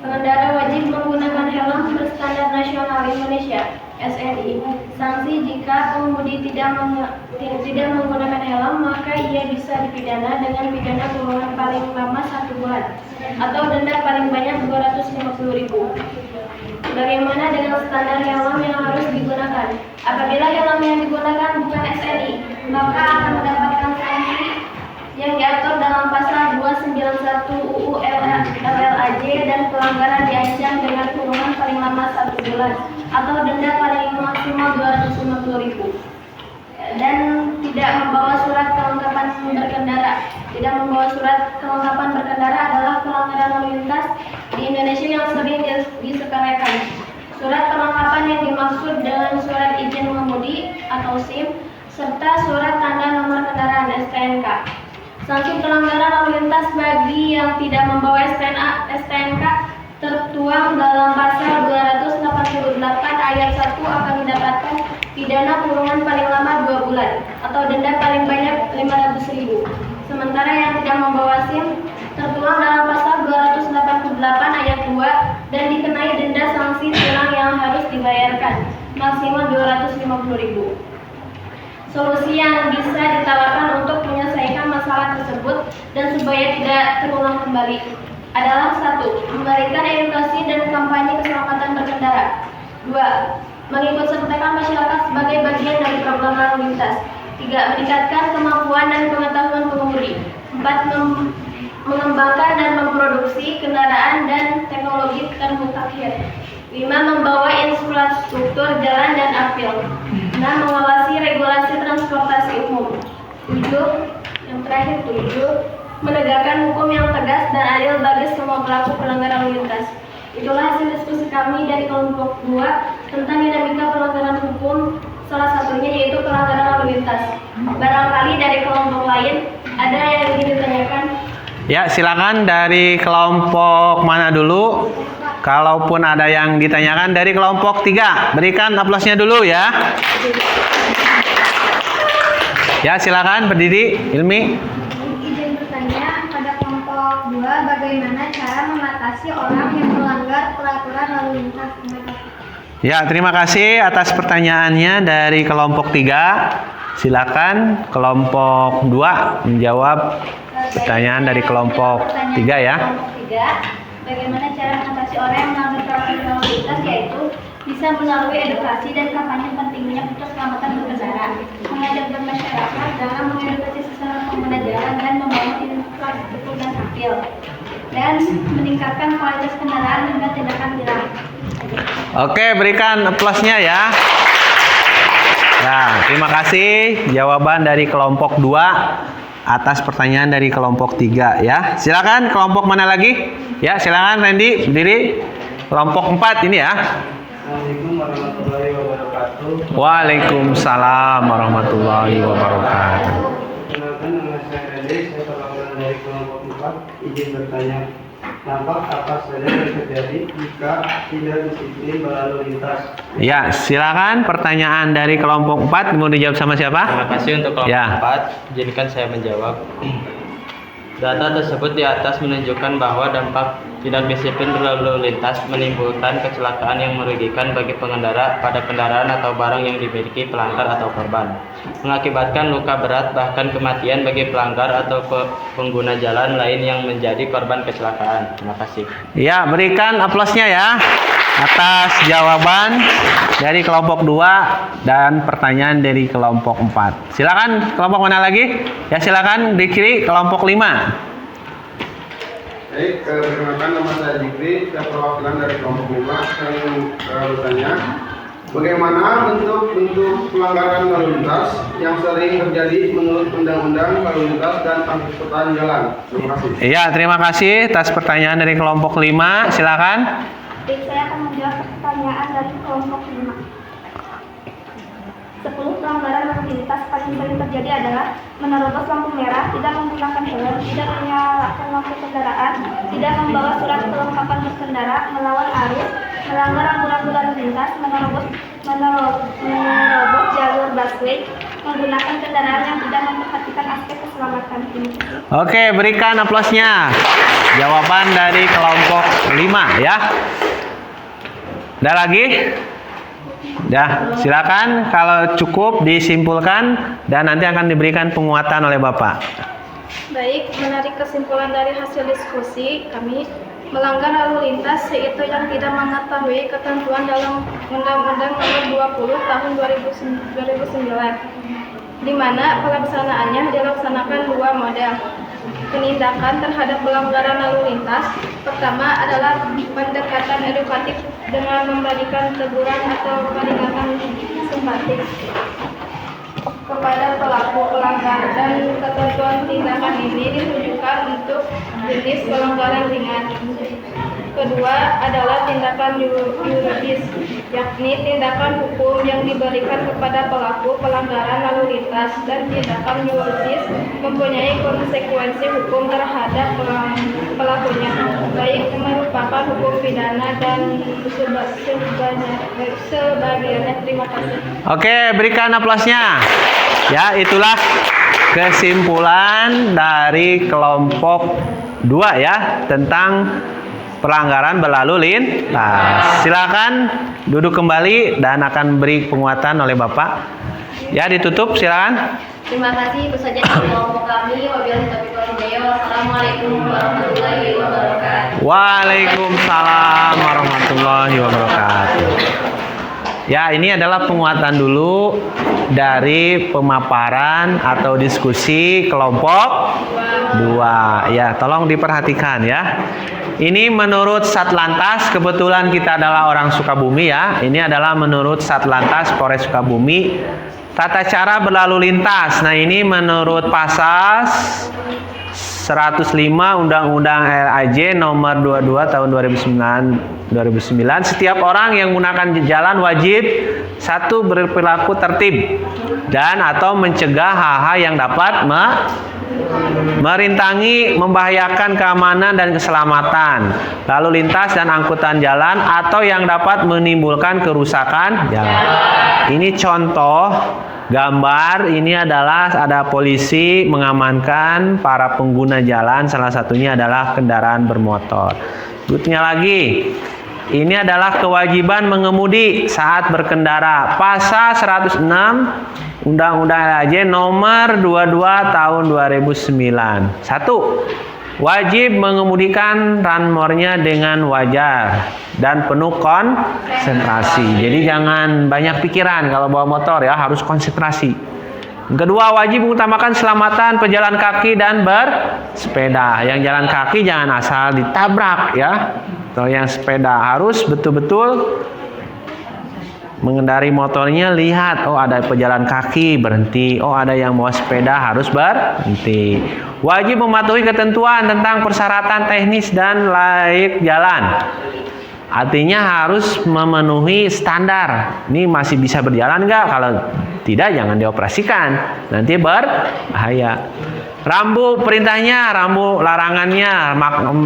Pengendara wajib menggunakan helm berstandar nasional Indonesia (SNI). Sanksi jika pengemudi tidak menggunakan helm, maka ia bisa dipidana dengan pidana kurungan paling lama 1 bulan atau denda paling banyak 250.000. Bagaimana dengan standar helm yang harus digunakan? Apabila helm yang digunakan bukan SNI, maka akan mendapatkan sanksi yang diatur dalam pasal 291 UU LLAJ dan pelanggaran diancam dengan kurungan paling lama 1 bulan atau denda paling maksimal 250.000 dan tidak membawa surat kelengkapan berkendara. Tidak membawa surat kelengkapan berkendara adalah pelanggaran lalu lintas di Indonesia yang sering disepelekan. Surat kelengkapan yang dimaksud dengan surat izin mengemudi atau SIM serta surat tanda nomor kendaraan STNK. Sanksi pelanggaran lalu lintas bagi yang tidak membawa STNK tertuang dalam pasal 288 ayat 1 akan mendapatkan pidana kurungan paling lama 2 bulan atau denda paling banyak 500.000. Sementara yang tidak membawa SIM tertuang dalam pasal 288 ayat 2 dan dikenai denda sanksi tilang yang harus dibayarkan maksimal 250.000. Solusi yang bisa ditawarkan untuk menyelesaikan masalah tersebut dan supaya tidak terulang kembali adalah 1. Memberikan edukasi dan kampanye keselamatan berkendara. 2. Mengikut sertakan masyarakat sebagai bagian dari program lalu lintas. 3. Meningkatkan kemampuan dan pengetahuan pengemudi. 4. Mengembangkan dan memproduksi kendaraan dan teknologi termutakhir. 5. Membawa infrastruktur jalan dan apil. 6. Mengawasi regulasi transportasi umum. 7. Yang terakhir 7. Menegakkan hukum yang tegas dan adil bagi semua pelaku pelanggaran lalu lintas. Itulah hasil diskusi kami dari kelompok 2 tentang dinamika pelanggaran hukum, salah satunya yaitu pelanggaran lalu lintas. Barangkali dari kelompok lain ada yang ingin ditanyakan? Ya, silakan dari kelompok mana dulu? Kalaupun ada yang ditanyakan dari kelompok 3, berikan aplausnya dulu ya. Ya, silakan berdiri, Ilmi. Izin bertanya pada kelompok 2, bagaimana cara mengatasi orang yang melanggar peraturan lalu lintas? Terima kasih. Ya, terima kasih atas pertanyaannya dari kelompok 3. Silakan kelompok 2 menjawab pertanyaan dari kelompok 3 ya. Kelompok 3, bagaimana cara mengatasi orang yang melanggar peraturan lalu lintas, yaitu bisa melalui edukasi dan kampanye pentingnya untuk keselamatan berkendara, mengajak masyarakat dalam mengedukasi sesama pengguna jalan dan membangun infrastruktur dan apil, dan meningkatkan kualitas kendaraan dengan tindakan tilang. Oke, berikan aplausnya ya. Nah, terima kasih jawaban dari kelompok 2 atas pertanyaan dari kelompok 3 ya. Silakan kelompok mana lagi? Ya, silakan Randy berdiri. Kelompok 4 ini ya. Assalamualaikum warahmatullahi wabarakatuh. Waalaikumsalam warahmatullahi wabarakatuh. Perkenalkan, nama saya Randy, saya perwakilan dari kelompok 4. Izin bertanya, nampak apa saja yang terjadi jika tidak disiplin berlalu lintas? Ya, silakan pertanyaan dari kelompok 4 mau dijawab sama siapa? Terima kasih untuk kelompok Ya. 4. Izinkan saya menjawab. Data tersebut di atas menunjukkan bahwa dampak tidak disiplin berlalu lintas menimbulkan kecelakaan yang merugikan bagi pengendara pada kendaraan atau barang yang dimiliki pelanggar atau korban, mengakibatkan luka berat bahkan kematian bagi pelanggar atau pengguna jalan lain yang menjadi korban kecelakaan. Terima kasih. Ya, berikan aplausnya ya atas jawaban dari kelompok 2 dan pertanyaan dari kelompok 4. Silakan kelompok mana lagi? Ya, silakan di kiri kelompok 5. Baik, perkenalkan, nama saya Jikri, saya perwakilan dari kelompok 5. Saya ingin bertanya, bagaimana bentuk pelanggaran lalu lintas yang sering terjadi menurut Undang-Undang Lalu Lintas dan Angkutan Jalan? Terima kasih. Iya, terima kasih atas pertanyaan dari kelompok 5. Silakan. Baik, saya akan menjawab pertanyaan dari kelompok 5. 10 pelanggaran lalu lintas paling sering terjadi adalah menerobos lampu merah, tidak menggunakan helm, tidak menyalakan lampu kendaraan, tidak membawa surat kelengkapan berkendara, melawan arus, melanggar rambu-rambu lalu lintas, menerobos jalur busway, menggunakan kendaraan yang tidak memperhatikan aspek keselamatan. Oke, berikan aplausnya. Jawaban dari kelompok 5 ya. Ada lagi? Ya, silakan kalau cukup disimpulkan dan nanti akan diberikan penguatan oleh Bapak. Baik, menarik kesimpulan dari hasil diskusi kami, melanggar lalu lintas yaitu yang tidak mengetahui ketentuan dalam Undang-Undang Nomor 20 Tahun 2009 di mana pelaksanaannya dilaksanakan dua model. Penindakan terhadap pelanggaran lalu lintas pertama adalah pendekatan edukatif dengan memberikan teguran atau peringatan simpatik kepada pelaku pelanggar, dan ketentuan tindakan ini ditujukan untuk jenis pelanggaran ringan. Kedua adalah tindakan yuridis, yakni tindakan hukum yang diberikan kepada pelaku pelanggaran lalu lintas, dan tindakan yuridis mempunyai konsekuensi hukum terhadap pelakunya, baik merupakan hukum pidana dan sebagiannya. Terima kasih. Oke, berikan aplausnya. Ya, itulah kesimpulan dari kelompok 2 ya, tentang pelanggaran berlalu lintas. Silakan duduk kembali dan akan beri penguatan oleh Bapak. Ya, ditutup, silakan. Terima kasih Ibu Saja dari kelompok kami. Wabillahi taufiq wal hidayah. Wassalamualaikum warahmatullahi wabarakatuh. Waalaikumsalam warahmatullahi wabarakatuh. Ya, ini adalah penguatan dulu dari pemaparan atau diskusi kelompok 2. Ya, tolong diperhatikan ya. Ini menurut Satlantas, kebetulan kita adalah orang Sukabumi ya. Ini adalah menurut Satlantas Polres Sukabumi, tata cara berlalu lintas. Nah, ini menurut pasal 105 Undang-Undang LAJ nomor 22 tahun 2009, setiap orang yang menggunakan jalan wajib 1. berperilaku tertib dan atau mencegah hal-hal yang dapat merintangi, membahayakan keamanan dan keselamatan lalu lintas dan angkutan jalan atau yang dapat menimbulkan kerusakan jalan. Ini contoh gambar, ini adalah ada polisi mengamankan para pengguna jalan, salah satunya adalah kendaraan bermotor. Berikutnya lagi, ini adalah kewajiban mengemudi saat berkendara. Pasal 106 Undang-Undang LAJ nomor 22 tahun 2009. 1. Wajib mengemudikan ranmornya dengan wajar dan penuh konsentrasi. Jadi jangan banyak pikiran kalau bawa motor ya, harus konsentrasi. Yang kedua, wajib mengutamakan keselamatan pejalan kaki dan bersepeda. Yang jalan kaki jangan asal ditabrak ya. Atau yang sepeda harus betul-betul mengendari motornya, lihat, oh ada pejalan kaki, berhenti. Oh ada yang bawa sepeda, harus berhenti. Wajib mematuhi ketentuan tentang persyaratan teknis dan layak jalan. Artinya harus memenuhi standar. Ini masih bisa berjalan nggak? Kalau tidak, jangan dioperasikan. Nanti berbahaya. Rambu perintahnya, rambu larangannya,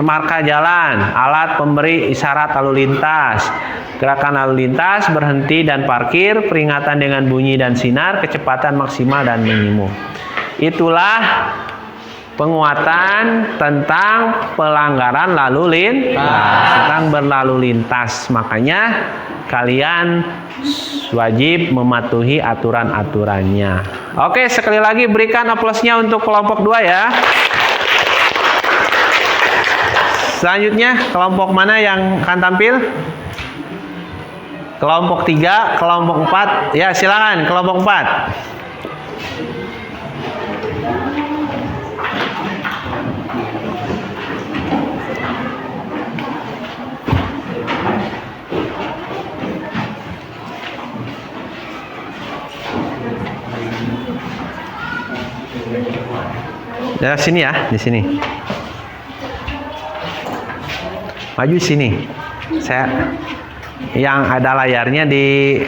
marka jalan, alat pemberi isyarat lalu lintas, gerakan lalu lintas, berhenti dan parkir, peringatan dengan bunyi dan sinar, kecepatan maksimal dan minimum. Itulah penguatan tentang pelanggaran lalu lintas, tentang berlalu lintas. Makanya kalian wajib mematuhi aturan-aturannya. Oke, sekali lagi berikan aplausnya untuk kelompok 2 ya. Selanjutnya, kelompok mana yang akan tampil? Kelompok 3, kelompok 4. Ya, silakan kelompok 4. Ya, sini ya, di sini. Maju sini. Saya yang ada layarnya di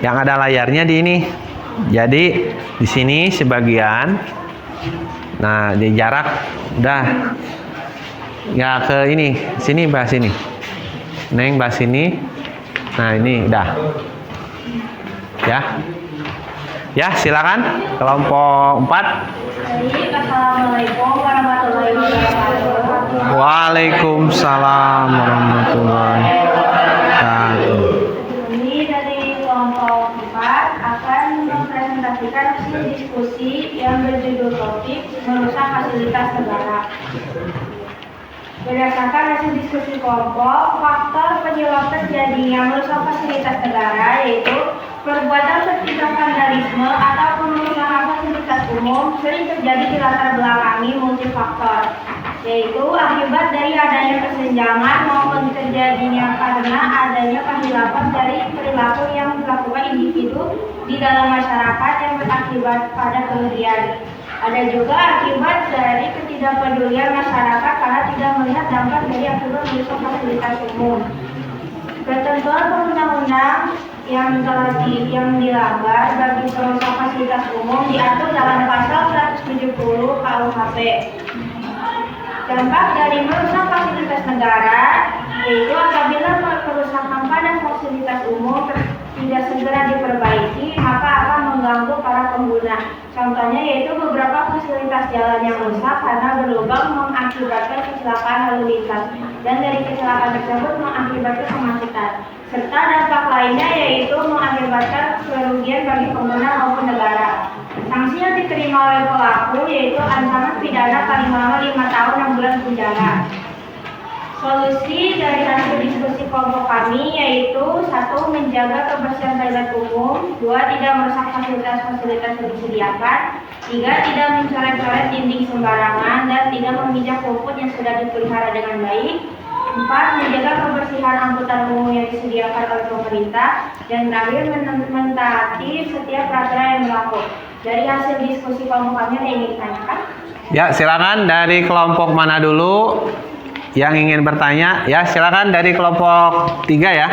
yang ada layarnya di ini. Jadi di sini sebagian. Nah, di jarak udah ya ke ini, sini bahas sini. Neng bahas sini. Nah, ini udah. Ya. Ya, silakan kelompok 4. Assalamualaikum warahmatullahi wabarakatuh. Waalaikumsalam warahmatullahi wabarakatuh. Ini dari kelompok 4 akan mempresentasikan diskusi yang berjudul topik merusak fasilitas negara. Berdasarkan hasil diskusi kelompok, faktor penyebab terjadinya merusak fasilitas negara yaitu perbuatan seperti vandalisme atau perusahaan fasilitas umum sering terjadi di latar belakangi multifaktor, yaitu akibat dari adanya kesenjangan maupun terjadinya karena adanya kehilapan dari perilaku yang dilakukan individu di dalam masyarakat yang berakibat pada kemudian. Ada juga akibat dari ketidakpedulian masyarakat karena tidak melihat dampak dari akibat merusak fasilitas umum. Ketentuan perundang-undang yang dilanggar bagi perusak fasilitas umum diatur dalam pasal 170 KUHP. Dampak dari merusak fasilitas negara yaitu apabila kerusakan pada fasilitas umum tidak segera diperbaiki, maka akan mengganggu para pengguna. Contohnya yaitu beberapa fasilitas jalan yang rusak karena berlubang mengakibatkan kecelakaan lalu lintas, dan dari kecelakaan tersebut mengakibatkan kemacetan. Serta dampak lainnya yaitu mengakibatkan kerugian bagi pengguna maupun negara. Sanksi yang diterima oleh pelaku yaitu ancaman pidana paling lama 5 tahun 6 bulan penjara. Solusi dari hasil diskusi kelompok kami yaitu 1. Menjaga kebersihan toilet umum, 2. Tidak merusak fasilitas-fasilitas yang disediakan, 3. Tidak mencoret-coret dinding sembarangan, dan tidak memijak rumput yang sudah dipelihara dengan baik, 4. Menjaga kebersihan angkutan umum yang disediakan oleh pemerintah, dan terakhir mentaati setiap peraturan yang berlaku. Dari hasil diskusi kelompok kami ada yang ingin ditanyakan? Ya, silakan dari kelompok mana dulu yang ingin bertanya? Ya, silakan dari kelompok 3 ya.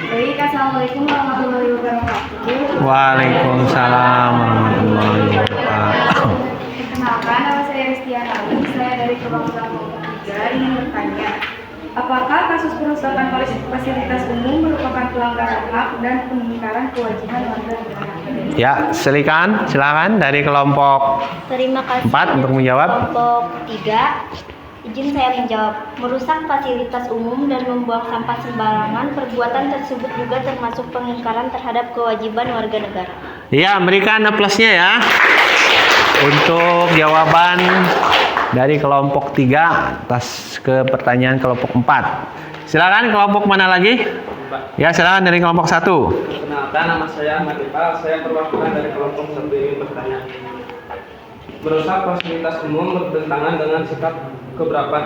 Baik, assalamualaikum warahmatullahi wabarakatuh. Waalaikumsalam warahmatullahi wabarakatuh. Perkenalkan, nama saya Restiana Ali. Saya dari kelompok 3 ingin bertanya, apakah kasus perusakan fasilitas umum merupakan pelanggaran hak dan pengingkaran kewajiban warga negara? Ya, silakan dari kelompok Terima kasih 4 untuk menjawab. Kelompok 3, izin saya menjawab. Merusak fasilitas umum dan membuang sampah sembarangan, perbuatan tersebut juga termasuk pengingkaran terhadap kewajiban warga negara. Ya, berikan plusnya ya untuk jawaban dari kelompok 3 atas ke pertanyaan kelompok 4. Silakan kelompok mana lagi? Ya, silakan dari kelompok 1. Perkenalkan, nama saya Ahmad Iqbal. Saya perwakilan dari kelompok 1 ini bertanya. Merusak fasilitas umum bertentangan dengan sikap keberapa?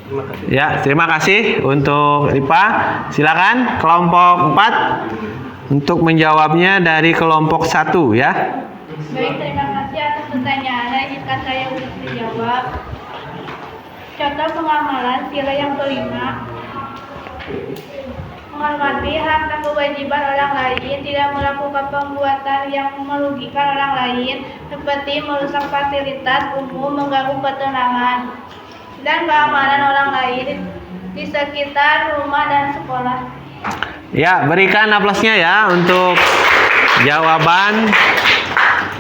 Terima kasih. Ya, terima kasih untuk IPA. Silakan kelompok 4 untuk menjawabnya dari kelompok 1 ya. Baik, terima kasih atas pertanyaannya. Jika saya untuk dijawab, contoh pengamalan sila yang kelima, menghormati hak dan kewajiban orang lain, tidak melakukan perbuatan yang merugikan orang lain, seperti merusak fasilitas umum, mengganggu ketenangan dan keamanan orang lain di sekitar rumah dan sekolah. Ya, berikan aplausnya ya untuk jawaban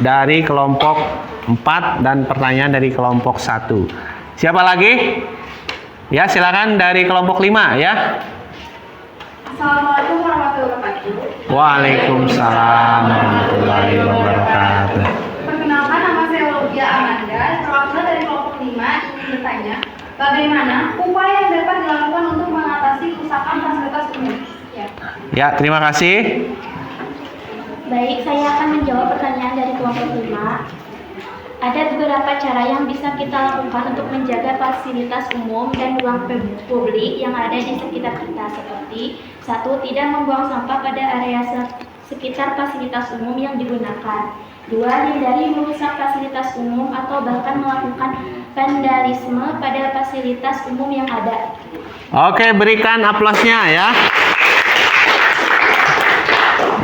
dari kelompok 4 dan pertanyaan dari kelompok 1. Siapa lagi? Ya, silakan dari kelompok 5 ya. Assalamualaikum warahmatullahi wabarakatuh. Waalaikumsalam warahmatullahi wabarakatuh. Perkenalkan, nama saya Olivia Amanda, perwakilan dari kelompok 5 ingin bertanya, bagaimana upaya yang dapat dilakukan untuk mengatasi kerusakan fasilitas umum? Ya, terima kasih. Baik, saya akan menjawab pertanyaan dari kelompok 5. Ada beberapa cara yang bisa kita lakukan untuk menjaga fasilitas umum dan ruang publik yang ada di sekitar kita, seperti 1. Tidak membuang sampah pada area sekitar fasilitas umum yang digunakan. 2. Hindari merusak fasilitas umum atau bahkan melakukan vandalisme pada fasilitas umum yang ada. Oke, berikan aplausnya ya.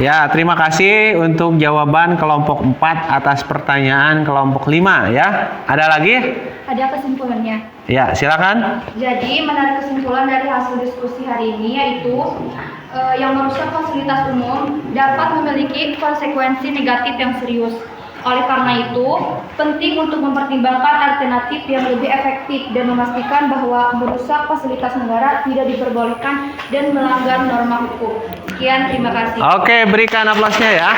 Ya, terima kasih untuk jawaban kelompok 4 atas pertanyaan kelompok 5 ya. Ada lagi? Ada kesimpulannya. Ya, silakan. Jadi, menarik kesimpulan dari hasil diskusi hari ini yaitu yang merusak fasilitas umum dapat memiliki konsekuensi negatif yang serius. Oleh karena itu, penting untuk mempertimbangkan alternatif yang lebih efektif dan memastikan bahwa merusak fasilitas negara tidak diperbolehkan dan melanggar norma hukum. Sekian, terima kasih. Oke, berikan aplausnya ya.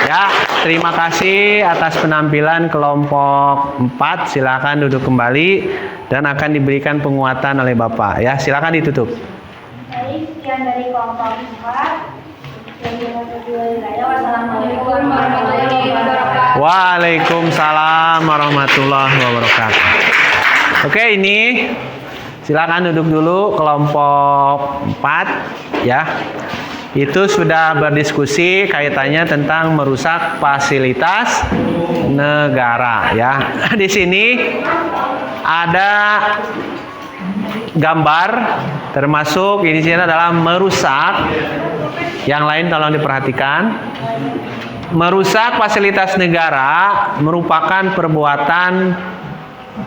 Ya, terima kasih atas penampilan kelompok 4. Silakan duduk kembali dan akan diberikan penguatan oleh Bapak. Ya, silakan ditutup. Baik, sekian dari kelompok 4. Wassalamualaikum warahmatullahi wabarakatuh. Waalaikumsalam warahmatullahi wabarakatuh. Oke, ini silakan duduk dulu kelompok 4 ya. Itu sudah berdiskusi kaitannya tentang merusak fasilitas negara ya. Di sini ada gambar termasuk ini sini adalah merusak. Yang lain tolong diperhatikan. Merusak fasilitas negara merupakan perbuatan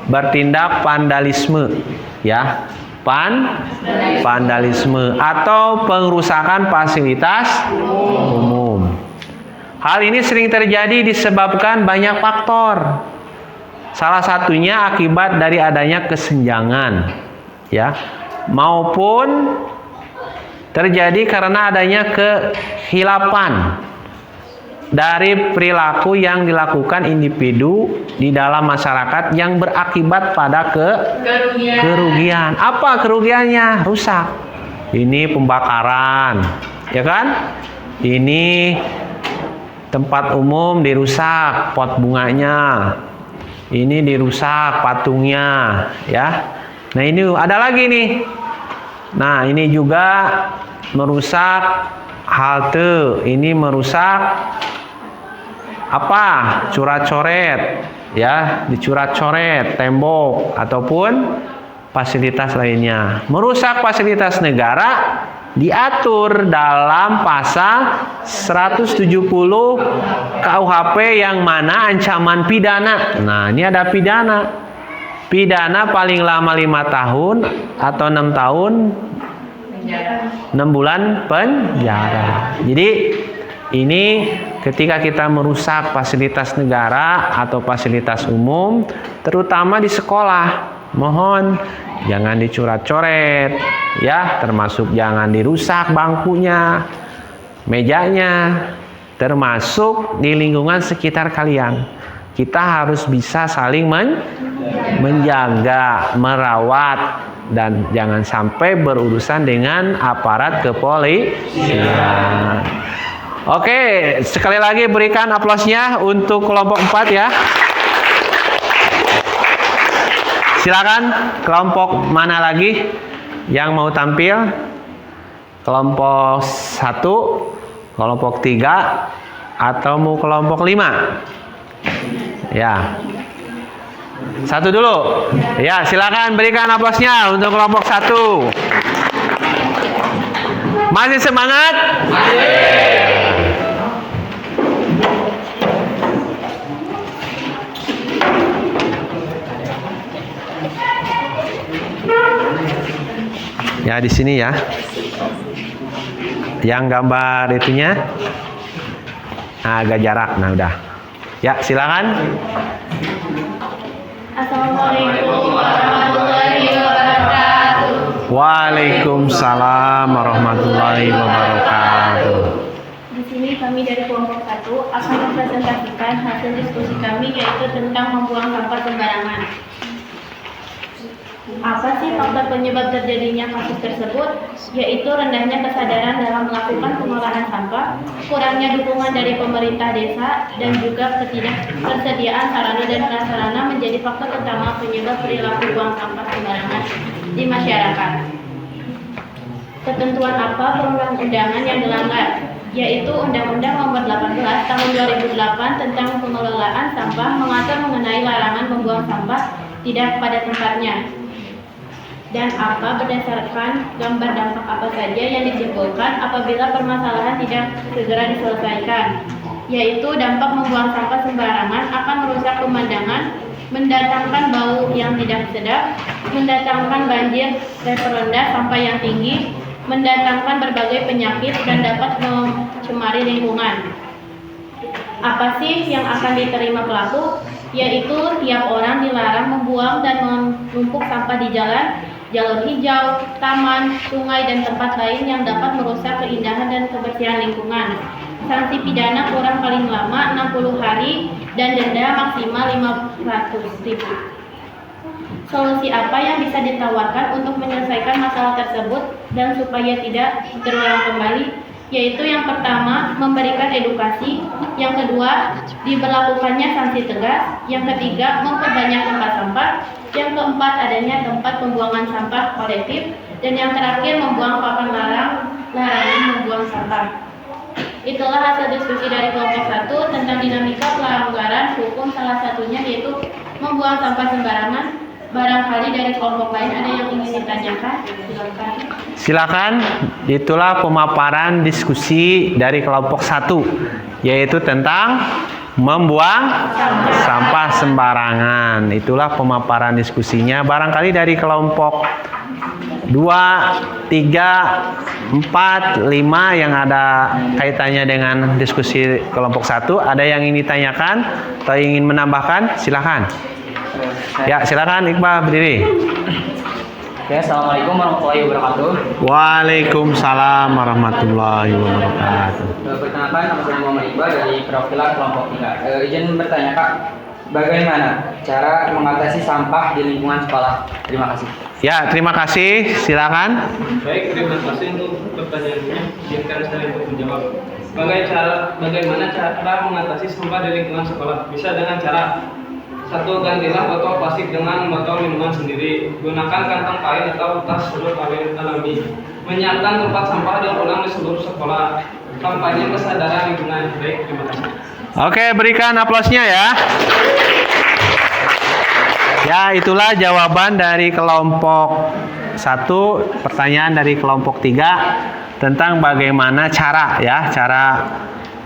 bertindak vandalisme ya. Vandalisme atau pengrusakan fasilitas umum. Hal ini sering terjadi disebabkan banyak faktor. Salah satunya akibat dari adanya kesenjangan ya, maupun terjadi karena adanya kehilapan dari perilaku yang dilakukan individu di dalam masyarakat yang berakibat pada kerugian. Apa kerugiannya? Rusak. Ini pembakaran, ya kan? Ini tempat umum dirusak, pot bunganya. Ini dirusak patungnya, ya. Nah, ini ada lagi nih. Nah, ini juga merusak halte. Ini merusak apa? Coret-coret, ya, dicoret-coret tembok ataupun fasilitas lainnya. Merusak fasilitas negara diatur dalam pasal 170 KUHP yang mana ancaman pidana. Nah, ini ada pidana. Pidana paling lama 5 tahun atau 6 tahun 6 bulan penjara. Jadi ini ketika kita merusak fasilitas negara atau fasilitas umum, terutama di sekolah, mohon jangan dicoret-coret, ya, termasuk jangan dirusak bangkunya, mejanya, termasuk di lingkungan sekitar kalian. Kita harus bisa saling menjaga, merawat, dan jangan sampai berurusan dengan aparat kepolisian. Oke, sekali lagi berikan aplausnya untuk kelompok 4 ya. Silakan kelompok mana lagi yang mau tampil? Kelompok 1, kelompok 3, atau mau kelompok 5? Ya. Satu dulu. Ya, silakan berikan aplausnya untuk kelompok 1. Masih semangat? Ya, di sini ya. Yang gambar itunya agak jarak. Nah, udah. Ya, silakan. Assalamualaikum warahmatullahi wabarakatuh. Waalaikumsalam warahmatullahi wabarakatuh. Di sini kami dari kelompok 1 akan mempresentasikan hasil diskusi kami, yaitu tentang membuang sampah sembarangan. Apa sih faktor penyebab terjadinya kasus tersebut? Yaitu rendahnya kesadaran dalam melakukan pengolahan sampah, kurangnya dukungan dari pemerintah desa, dan juga ketidaktersediaan sarana dan prasarana menjadi faktor utama penyebab perilaku buang sampah sembarangan di masyarakat. Ketentuan apa perundang-undangan yang dilanggar? Yaitu Undang-Undang Nomor 18 Tahun 2008 tentang pengelolaan sampah mengatur mengenai larangan membuang sampah tidak pada tempatnya. Dan apa berdasarkan gambar dampak apa saja yang ditimbulkan apabila permasalahan tidak segera diselesaikan, yaitu dampak membuang sampah sembarangan akan merusak pemandangan, mendatangkan bau yang tidak sedap, mendatangkan banjir, level rendah sampai yang tinggi, mendatangkan berbagai penyakit dan dapat mencemari lingkungan. Apa sih yang akan diterima pelaku? Yaitu tiap orang dilarang membuang dan menumpuk sampah di jalan, jalur hijau, taman, sungai, dan tempat lain yang dapat merusak keindahan dan kebersihan lingkungan. sanksi pidana kurang paling lama 60 hari, dan denda maksimal 500.000. Solusi apa yang bisa ditawarkan untuk menyelesaikan masalah tersebut dan supaya tidak terulang kembali? Yaitu yang pertama, memberikan edukasi, yang kedua, diberlakukannya sanksi tegas, yang ketiga, memperbanyak tempat sampah, yang keempat, adanya tempat pembuangan sampah kolektif, dan yang terakhir, membuang papan larangan membuang sampah. Itulah hasil diskusi dari kelompok 1 tentang dinamika pelanggaran hukum, salah satunya yaitu membuang sampah sembarangan. Barangkali dari kelompok lain ada yang ingin ditanyakan? Silakan. Silakan. Itulah pemaparan diskusi dari kelompok 1, yaitu tentang membuang sampah sembarangan. Itulah pemaparan diskusinya. Barangkali dari kelompok 2, 3, 4, 5 yang ada kaitannya dengan diskusi kelompok 1, ada yang ingin ditanyakan atau ingin menambahkan? Silakan. Ya, silakan Iqbal, berdiri. Oke, assalamualaikum warahmatullahi wabarakatuh. Waalaikumsalam warahmatullahi wabarakatuh. Perkenalkan, nama saya Muhammad Iqbal dari perwakilan kelompok 3. Izin bertanya Kak, bagaimana cara mengatasi sampah di lingkungan sekolah? Terima kasih. Ya, terima kasih. Silakan. Baik, terima kasih untuk pertanyaannya. Izinkan saya untuk menjawab. Bagaimana cara mengatasi sampah di lingkungan sekolah? Bisa dengan cara: 1. Gantilah botol plastik dengan botol minuman sendiri. Gunakan kantong kain atau tas sudut alami. Menyiapkan tempat sampah dan ulang di seluruh sekolah. Kampanye kesadaran lingkungan. Baik, terima kasih. Oke, berikan aplausnya ya. Ya, itulah jawaban dari kelompok 1, pertanyaan dari kelompok 3 tentang bagaimana cara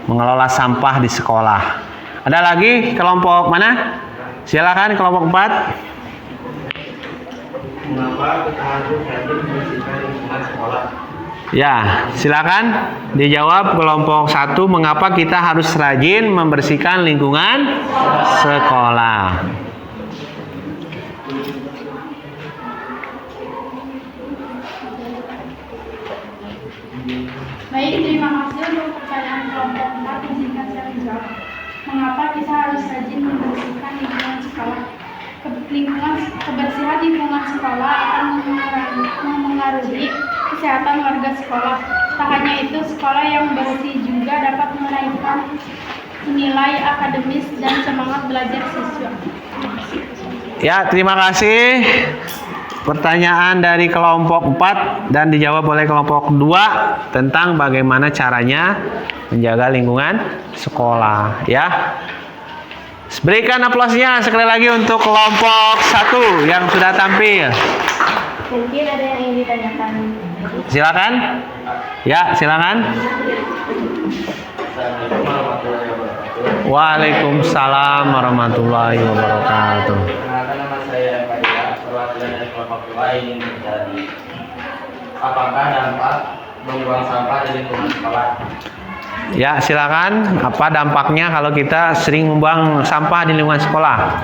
mengelola sampah di sekolah. Ada lagi kelompok mana? Silakan kelompok 4. Mengapa kita harus rajin membersihkan lingkungan sekolah? Ya, silakan dijawab kelompok 1, mengapa kita harus rajin membersihkan lingkungan sekolah. Baik, terima kasih untuk pertanyaan kelompok 4. Izinkan saya menjawab. Mengapa kita harus rajin membersihkan lingkungan sekolah? Kebersihan lingkungan sekolah akan memengaruhi kesehatan warga sekolah. Tak hanya itu, sekolah yang bersih juga dapat menaikkan nilai akademis dan semangat belajar siswa. Ya, terima kasih. Pertanyaan dari kelompok 4 dan dijawab oleh kelompok 2 tentang bagaimana caranya menjaga lingkungan sekolah, ya. Berikan aplausnya sekali lagi untuk kelompok 1 yang sudah tampil. Mungkin ada yang ingin ditanyakan. Silakan. Ya, silakan. Assalamualaikum warahmatullahi wabarakatuh. Waalaikumsalam warahmatullahi wabarakatuh. Perkenalkan, nama saya Fadila, perwakilan dari kelompok 2 ingin menjadi, apakah dampak membuang sampah di lingkungan sekolah? Ya, silakan. Apa dampaknya kalau kita sering membuang sampah di lingkungan sekolah?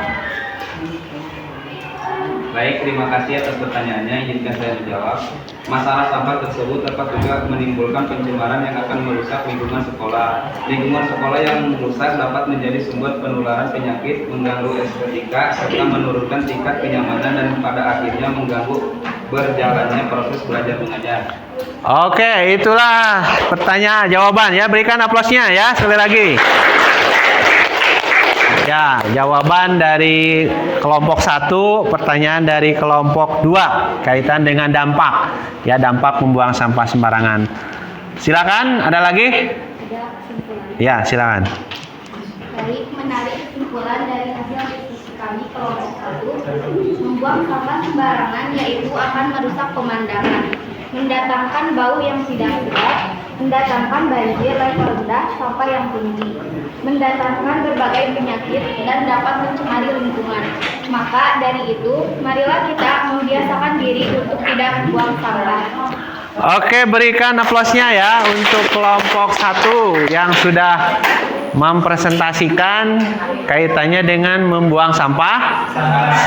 Baik, terima kasih atas pertanyaannya. Izinkan saya menjawab. Masalah sampah tersebut dapat juga menimbulkan pencemaran yang akan merusak lingkungan sekolah. Lingkungan sekolah yang rusak dapat menjadi sumber penularan penyakit, mengganggu estetika, serta menurunkan tingkat kenyamanan dan pada akhirnya mengganggu berjalannya proses belajar mengajar. Oke, itulah pertanyaan jawaban ya. Berikan aplausnya ya sekali lagi. Ya, jawaban dari kelompok 1, pertanyaan dari kelompok 2 kaitan dengan dampak. Ya, dampak membuang sampah sembarangan. Silakan, ada lagi? Ada kesimpulan. Ya, silakan. Baik, menarik kesimpulan dari hasil diskusi kami kelompok 1, membuang sampah sembarangan yaitu akan merusak pemandangan, mendatangkan bau yang tidak sedap, mendatangkan banjir level rendah, sampah yang tinggi, mendatangkan berbagai penyakit dan dapat mencemari lingkungan. Maka dari itu, marilah kita membiasakan diri untuk tidak membuang sampah. Oke, berikan aplausnya ya untuk kelompok 1 yang sudah mempresentasikan kaitannya dengan membuang sampah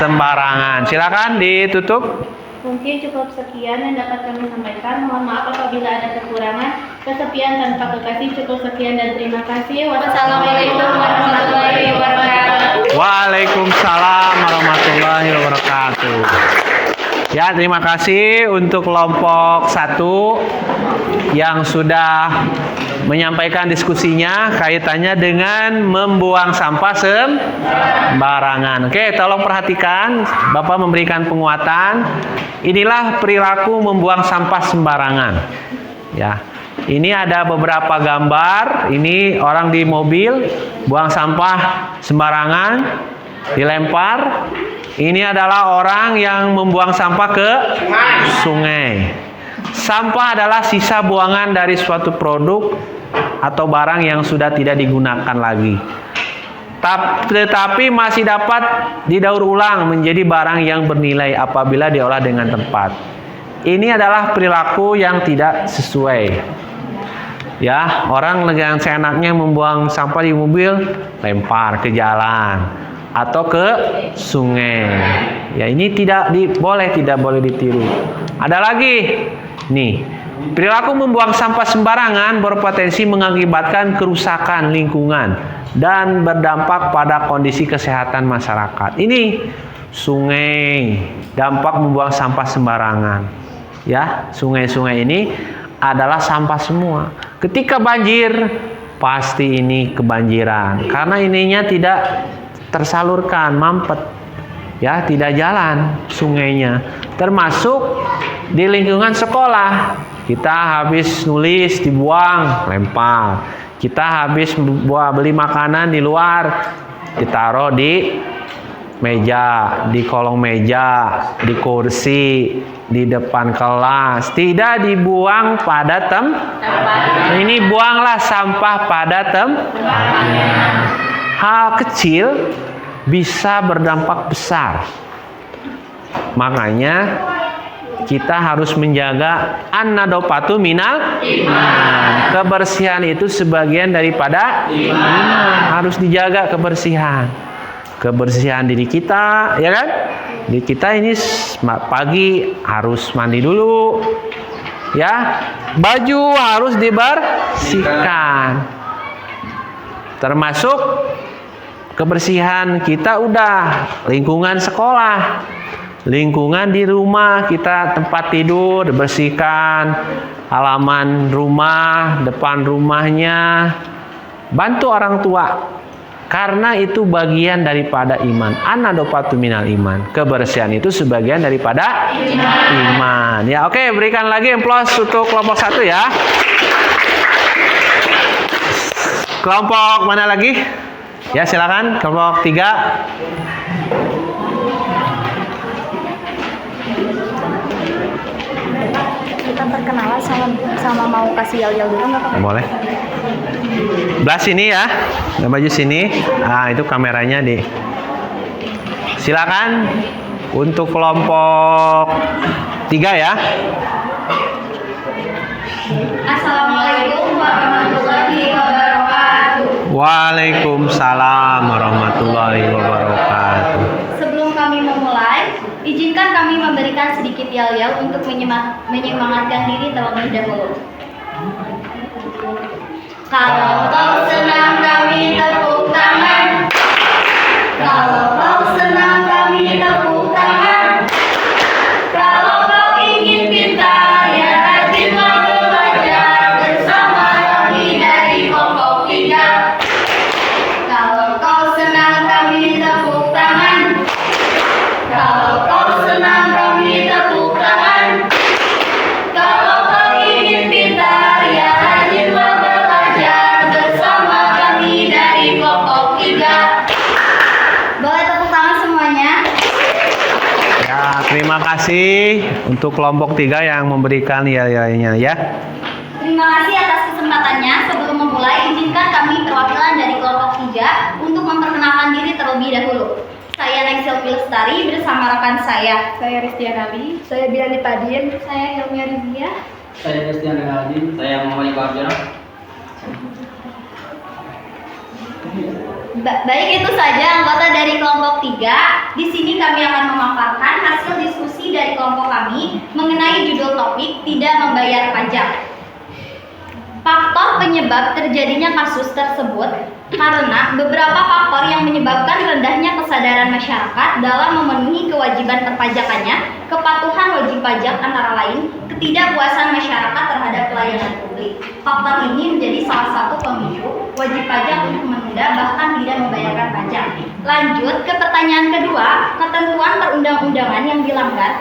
sembarangan. Silakan ditutup. Mungkin cukup sekian yang dapat kami sampaikan. Mohon maaf apabila ada kekurangan. Kesepian tanpa kekasih, cukup sekian dan terima kasih. Wassalamualaikum warahmatullahi wabarakatuh. Waalaikumsalam warahmatullahi wabarakatuh. Ya, terima kasih untuk kelompok 1 yang sudah menyampaikan diskusinya kaitannya dengan membuang sampah sembarangan. Oke, tolong perhatikan, Bapak memberikan penguatan. Inilah perilaku membuang sampah sembarangan. Ya. Ini ada beberapa gambar. Ini orang di mobil buang sampah sembarangan, dilempar. Ini adalah orang yang membuang sampah ke sungai. Sampah adalah sisa buangan dari suatu produk atau barang yang sudah tidak digunakan lagi, tetapi masih dapat didaur ulang menjadi barang yang bernilai apabila diolah dengan tepat. Ini adalah perilaku yang tidak sesuai. Ya, orang yang seenaknya membuang sampah di mobil, lempar ke jalan atau ke sungai. Ya, ini tidak boleh ditiru. Ada lagi nih, perilaku membuang sampah sembarangan berpotensi mengakibatkan kerusakan lingkungan dan berdampak pada kondisi kesehatan masyarakat. Ini sungai, dampak membuang sampah sembarangan. Ya, sungai-sungai ini adalah sampah semua. Ketika banjir, pasti ini kebanjiran karena ininya tidak tersalurkan, mampet. Ya, tidak jalan sungainya. Termasuk di lingkungan sekolah. Kita habis nulis dibuang, lempar. Kita habis beli makanan di luar, ditaruh di meja, di kolong meja, di kursi, di depan kelas. Tidak dibuang pada tempatnya. Ini buanglah sampah pada tempatnya. Hal kecil bisa berdampak besar. Makanya kita harus menjaga an-nadofatu minal iman. Kebersihan itu sebagian daripada iman. Harus dijaga kebersihan. Kebersihan diri kita, ya kan? Di kita ini pagi harus mandi dulu. Ya, baju harus dibersihkan. Termasuk kebersihan kita udah lingkungan sekolah, lingkungan di rumah kita, tempat tidur dibersihkan, halaman rumah, depan rumahnya. Bantu orang tua karena itu bagian daripada iman. An-nadofatu minal iman. Kebersihan itu sebagian daripada iman. Ya, oke, berikan lagi aplaus untuk kelompok 1 ya. Kelompok mana lagi? Ya, silakan kelompok 3. Kita perkenalan sama mau kasih yel-yel dulu nggak apa-apa? Boleh. Belah sini ya. Udah maju sini. Ah, itu kameranya di. Silakan untuk kelompok 3 ya. Assalamualaikum warahmatullahi wabarakatuh. Waalaikumsalam warahmatullahi wabarakatuh. Sebelum kami memulai, izinkan kami memberikan sedikit yel-yel untuk menyemangatkan diri terlebih dahulu. Kalau kau senang kami tepuk tangan. Kalau kau senang kami tepuk tangan. Kalau kau ingin pintar, ya rajinlah belajar bersama kami dari kelompok 3. Kalau kau senang kami tepuk tangan. Kalau kau senang kami tepuk tangan. Kalau kau ingin pintar, ya rajinlah belajar bersama kami dari kelompok 3. Boleh tepuk tangan semuanya? Ya, terima kasih untuk kelompok 3 yang memberikan yel-yelnya ya. Terima kasih atas kesempatannya. Sebelum memulai, izinkan kami perwakilan dari kelompok 3 untuk memperkenalkan diri terlebih dahulu. Saya Nexil Lestari bersama rekan saya. Saya Rizdiana Ali. Saya Bilani Padin. Saya Hilmia Rizia. Saya Christian Renaldi. Saya Muhammad Iqbal. Baik, itu saja anggota dari kelompok 3. Di sini kami akan memaparkan hasil diskusi dari kelompok kami mengenai judul topik tidak membayar pajak. Faktor penyebab terjadinya kasus tersebut karena beberapa faktor yang menyebabkan rendahnya kesadaran masyarakat dalam memenuhi kewajiban perpajakannya, kepatuhan wajib pajak antara lain, ketidakpuasan masyarakat terhadap pelayanan publik. Faktor ini menjadi salah satu pemicu wajib pajak untuk menunda bahkan tidak membayarkan pajak. Lanjut ke pertanyaan kedua, ketentuan perundang-undangan yang dilanggar,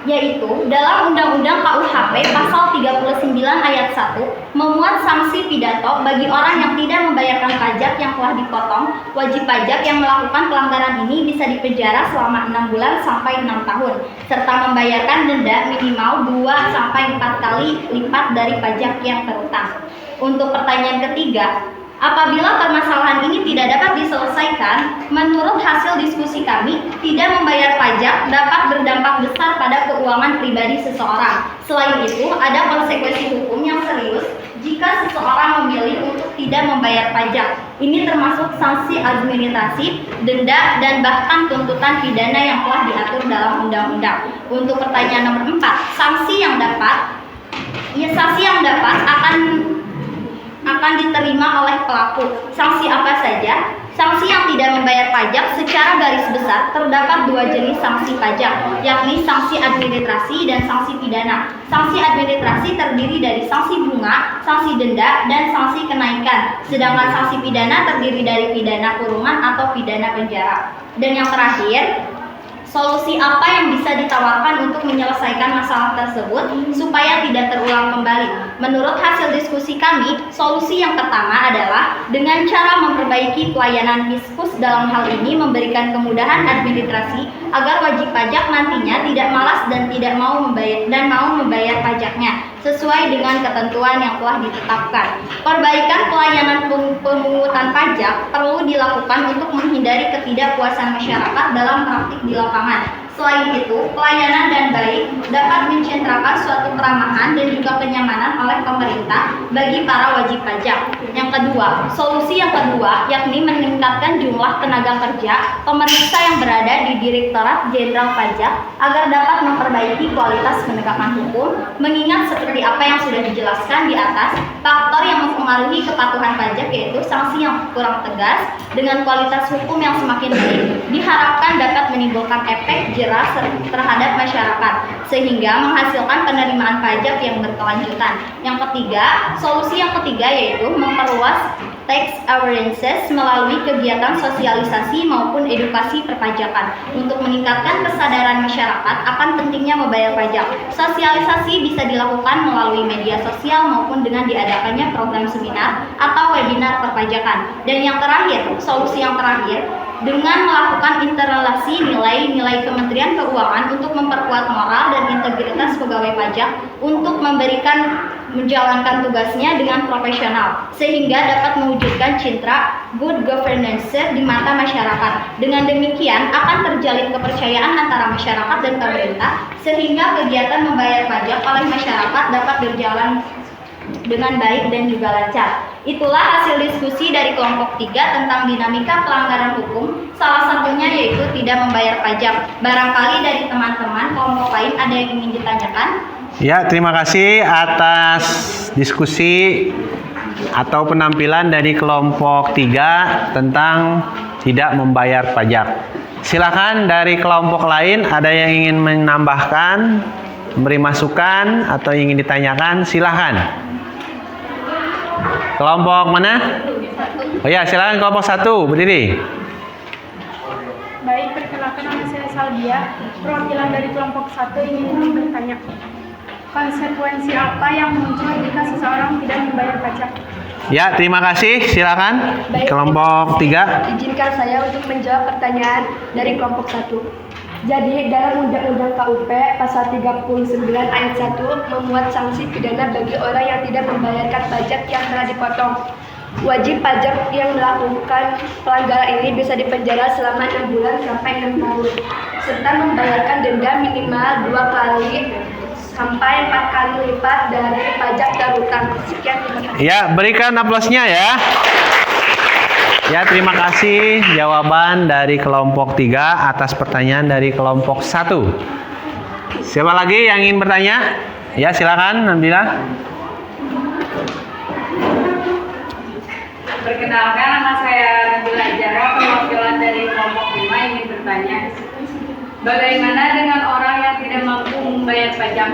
yaitu dalam Undang-Undang KUHP pasal 39 ayat 1 memuat sanksi pidana bagi orang yang tidak membayarkan pajak yang telah dipotong. Wajib pajak yang melakukan pelanggaran ini bisa dipenjara selama 6 bulan sampai 6 tahun serta membayarkan denda minimal 2 sampai 4 kali lipat dari pajak yang terutang. Untuk pertanyaan ketiga, apabila permasalahan ini tidak dapat diselesaikan, menurut hasil diskusi kami, tidak membayar pajak dapat berdampak besar pada keuangan pribadi seseorang. Selain itu, ada konsekuensi hukum yang serius jika seseorang memilih untuk tidak membayar pajak. Ini termasuk sanksi administrasi, denda, dan bahkan tuntutan pidana yang telah diatur dalam undang-undang. Untuk pertanyaan nomor 4, sanksi yang dapat akan diterima oleh pelaku. Sanksi apa saja? Sanksi yang tidak membayar pajak secara garis besar terdapat 2 jenis sanksi pajak, yakni sanksi administrasi dan sanksi pidana. Sanksi administrasi terdiri dari sanksi bunga, sanksi denda, dan sanksi kenaikan. Sedangkan sanksi pidana terdiri dari pidana kurungan atau pidana penjara. Dan yang terakhir, solusi apa yang bisa ditawarkan untuk menyelesaikan masalah tersebut supaya tidak terulang kembali? Menurut hasil diskusi kami, solusi yang pertama adalah dengan cara memperbaiki pelayanan Fiskus dalam hal ini memberikan kemudahan administrasi agar wajib pajak nantinya tidak malas dan mau membayar pajaknya sesuai dengan ketentuan yang telah ditetapkan. Perbaikan pelayanan pemungutan pajak perlu dilakukan untuk menghindari ketidakpuasan masyarakat dalam praktik di lapangan. Selain itu, pelayanan dan baik dapat mencentrakan suatu keramahan dan juga kenyamanan oleh pemerintah bagi para wajib pajak. Yang kedua, solusi yang kedua yakni meningkatkan jumlah tenaga kerja pemeriksa yang berada di Direktorat Jenderal Pajak agar dapat memperbaiki kualitas penegakan hukum, mengingat seperti apa yang sudah dijelaskan di atas, faktor yang mempengaruhi kepatuhan pajak yaitu sanksi yang kurang tegas dengan kualitas hukum yang semakin baik diharapkan dapat menimbulkan efek jelas terhadap masyarakat sehingga menghasilkan penerimaan pajak yang berkelanjutan. Yang ketiga, solusi yang ketiga yaitu memperluas tax awarenesses melalui kegiatan sosialisasi maupun edukasi perpajakan untuk meningkatkan kesadaran masyarakat akan pentingnya membayar pajak. Sosialisasi bisa dilakukan melalui media sosial maupun dengan diadakannya program seminar atau webinar perpajakan. Dan yang terakhir, solusi yang terakhir, dengan melakukan internalisasi nilai-nilai Kementerian Keuangan untuk memperkuat moral dan integritas pegawai pajak untuk menjalankan tugasnya dengan profesional sehingga dapat mewujudkan citra good governance di mata masyarakat. Dengan demikian akan terjalin kepercayaan antara masyarakat dan pemerintah sehingga kegiatan membayar pajak oleh masyarakat dapat berjalan dengan baik dan juga lancar. Itulah hasil diskusi dari kelompok 3 tentang dinamika pelanggaran hukum, salah satunya yaitu tidak membayar pajak. Barangkali dari teman-teman kelompok lain ada yang ingin ditanyakan? Ya, terima kasih atas diskusi atau penampilan dari kelompok 3 tentang tidak membayar pajak. Silakan dari kelompok lain ada yang ingin menambahkan, memberi masukan atau ingin ditanyakan, silakan. Kelompok mana? Oh ya, silakan kelompok 1 berdiri. Baik, perkenalkan nama saya Saldia. Perwakilan dari kelompok 1 ingin bertanya, konsekuensi apa yang muncul jika seseorang tidak membayar pajak? Ya, terima kasih. Silakan. Baik, kelompok 3. Izinkan saya untuk menjawab pertanyaan dari kelompok 1. Jadi dalam Undang-Undang KUP pasal 39 ayat 1 memuat sanksi pidana bagi orang yang tidak membayarkan pajak yang telah dipotong. Wajib pajak yang melakukan pelanggaran ini bisa dipenjara selama 6 bulan sampai 6 tahun serta membayarkan denda minimal 2 kali sampai 4 kali lipat dari pajak terutang. Sekian, terima kasih. Ya, berikan aplausnya ya. Ya, terima kasih jawaban dari kelompok 3 atas pertanyaan dari kelompok 1. Siapa lagi yang ingin bertanya? Ya, silakan, Nabila. Perkenalkan, nama saya Nabila Jara, perwakilan dari kelompok 5 ingin bertanya. Bagaimana dengan orang yang tidak mampu membayar pajak?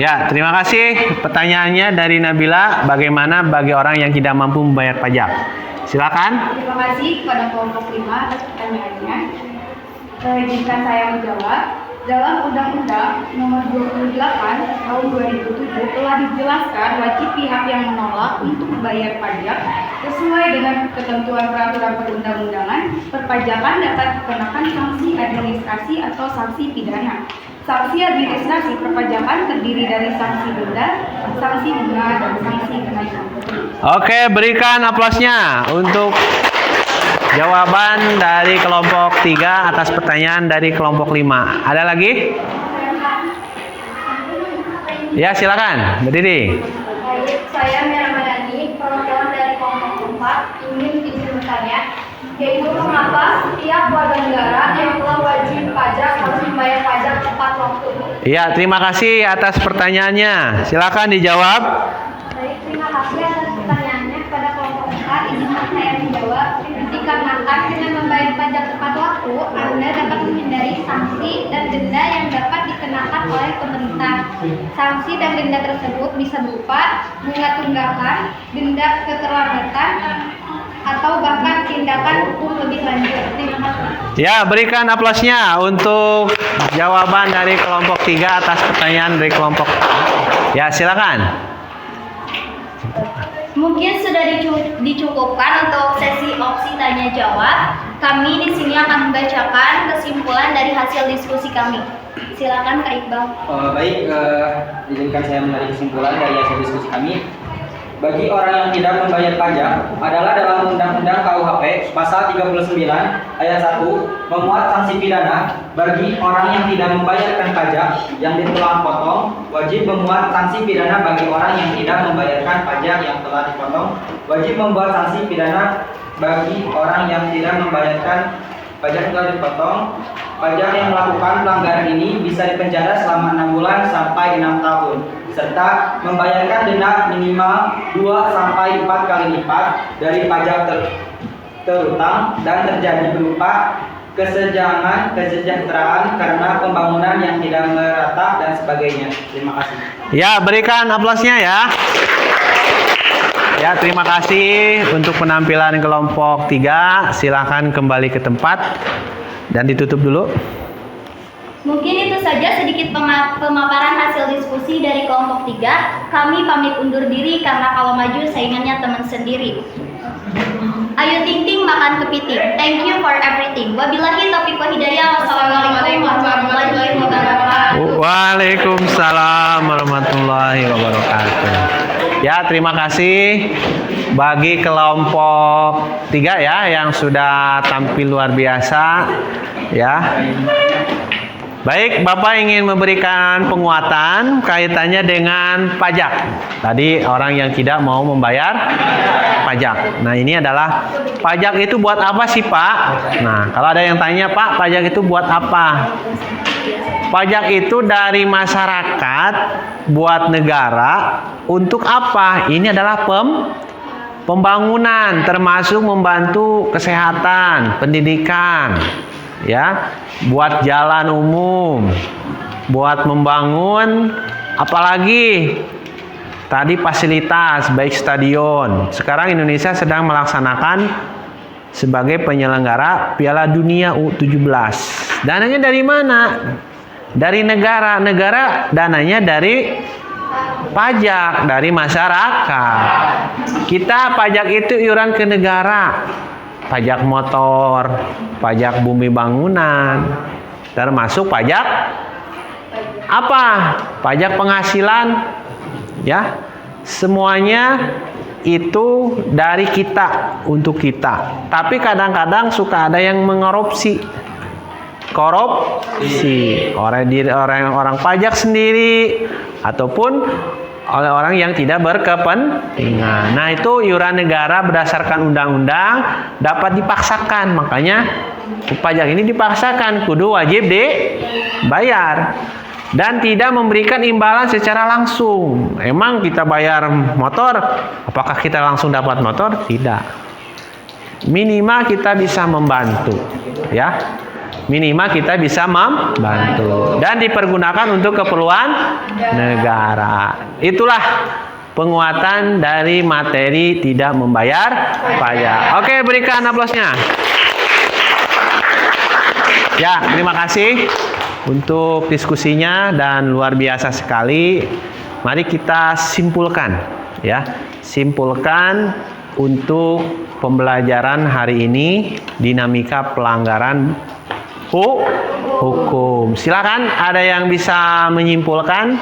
Ya, terima kasih pertanyaannya dari Nabila. Bagaimana bagi orang yang tidak mampu membayar pajak? Silakan. Terima kasih kepada kelompok 5 atas pertanyaannya. Izinkan saya menjawab. Dalam Undang-Undang Nomor 28 Tahun 2007 telah dijelaskan wajib pihak yang menolak untuk membayar pajak sesuai dengan ketentuan peraturan perundang-undangan perpajakan dapat dikenakan sanksi administrasi atau sanksi pidana. Sanksi administrasi perpajakan terdiri dari sanksi denda, sanksi bunga, dan sanksi kenaikan. Oke, berikan aplausnya untuk jawaban dari kelompok 3 atas pertanyaan dari kelompok 5. Ada lagi? Ya, silakan, berdiri. Baik, saya Mira Madani, perwakilan dari kelompok 4, ingin izin bertanya, yaitu mengapa setiap warga negara yang telah wajib pajak harus membayar pajak tepat waktu? Ya, terima kasih atas pertanyaannya. Silakan dijawab. Baik, terima kasih atas pertanyaannya kepada kelompok 4. Izinkan saya menjawab. Dikarenakan dengan membayar pajak tepat waktu, Anda dapat menghindari sanksi dan denda yang dapat dikenakan oleh pemerintah. Sanksi dan denda tersebut bisa berupa bunga tunggakan, denda keterlambatan, atau bahkan tindakan hukum lebih lanjut. Terima kasih. Ya, berikan aplausnya untuk jawaban dari kelompok 3 atas pertanyaan dari kelompok. Ya, silakan. Mungkin sudah dicukupkan untuk sesi opsi tanya jawab. Kami di sini akan membacakan kesimpulan dari hasil diskusi kami. Silakan Kak Iqbal. Baik, izinkan saya menarik kesimpulan dari hasil diskusi kami. Bagi orang yang tidak membayar pajak adalah dalam Undang-Undang KUHP pasal 39 ayat 1 memuat sanksi pidana bagi orang yang tidak membayarkan pajak yang telah dipotong, wajib memuat sanksi pidana bagi orang yang tidak membayarkan pajak yang telah dipotong, wajib membuat sanksi pidana bagi orang yang tidak membayarkan pajak yang telah dipotong. Pajak yang melakukan pelanggaran ini bisa dipenjara selama 6 bulan sampai 6 tahun, serta membayarkan denda minimal 2 sampai 4 kali lipat dari pajak terutang dan terjadi berupa kesejahteraan karena pembangunan yang tidak merata dan sebagainya. Terima kasih. Ya, berikan aplausnya ya. Ya, terima kasih untuk penampilan kelompok 3. Silakan kembali ke tempat dan ditutup dulu. Mungkin itu saja sedikit pemaparan hasil diskusi dari kelompok 3. Kami pamit undur diri karena kalau maju saingannya teman sendiri. Ayo ting ting makan kepiting. Thank you for everything. Wabillahi taufiq wal hidayah. Wassalamualaikum warahmatullahi wabarakatuh. Waalaikumsalam warahmatullahi wabarakatuh. Ya, terima kasih bagi kelompok 3 ya yang sudah tampil luar biasa ya. Baik, Bapak ingin memberikan penguatan kaitannya dengan pajak. Tadi orang yang tidak mau membayar pajak. Nah, ini adalah pajak itu buat apa sih, Pak? Nah, kalau ada yang tanya, Pak, pajak itu buat apa? Pajak itu dari masyarakat buat negara untuk apa? Ini adalah pembangunan, termasuk membantu kesehatan, pendidikan, ya, buat jalan umum, buat membangun, apalagi tadi fasilitas baik stadion. Sekarang Indonesia sedang melaksanakan sebagai penyelenggara Piala Dunia U17. Dananya dari mana? Dari negara. Negara dananya dari pajak, dari masyarakat. Kita pajak itu iuran ke negara. Pajak motor, pajak bumi bangunan, termasuk pajak apa? Pajak penghasilan, ya. Semuanya itu dari kita, untuk kita. Tapi kadang-kadang suka ada yang mengkorupsi. Korupsi orang pajak sendiri ataupun oleh orang yang tidak berkepentingan. Nah, itu iuran negara berdasarkan undang-undang dapat dipaksakan. Makanya pajak ini dipaksakan, kudu wajib dibayar. Dan tidak memberikan imbalan secara langsung. Emang kita bayar motor, apakah kita langsung dapat motor? Tidak. Minimal kita bisa membantu, ya. Minimal kita bisa membantu dan dipergunakan untuk keperluan negara. Itulah penguatan dari materi tidak membayar pajak. Oke, berikan aplausnya. Ya, terima kasih untuk diskusinya dan luar biasa sekali. Mari kita simpulkan, ya. Simpulkan untuk pembelajaran hari ini dinamika pelanggaran hukum. Silakan, ada yang bisa menyimpulkan?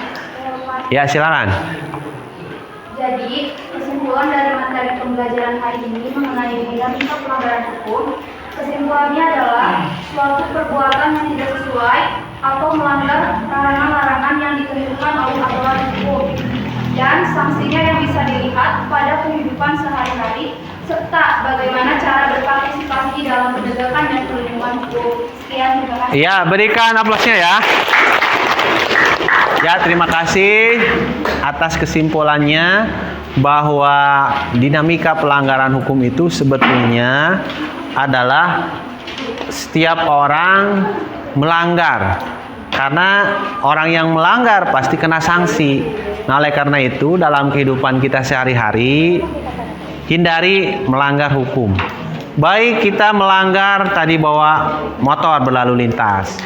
Ya, silakan. Jadi, kesimpulan dari materi pembelajaran hari ini mengenai dinamika pelanggaran hukum, kesimpulannya adalah suatu perbuatan yang tidak sesuai atau melanggar larangan-larangan yang ditentukan oleh aturan hukum, dan sanksinya yang bisa dilihat pada kehidupan sehari-hari serta bagaimana cara berpartisipasi dalam penegakan dan perlindungan hukum. Sekian, terima kasih. Ya, berikan aplausnya ya. Ya, terima kasih atas kesimpulannya bahwa dinamika pelanggaran hukum itu sebetulnya adalah setiap orang melanggar. Karena orang yang melanggar pasti kena sanksi. Nah, oleh karena itu dalam kehidupan kita sehari-hari hindari melanggar hukum. Baik kita melanggar tadi bawa motor berlalu lintas.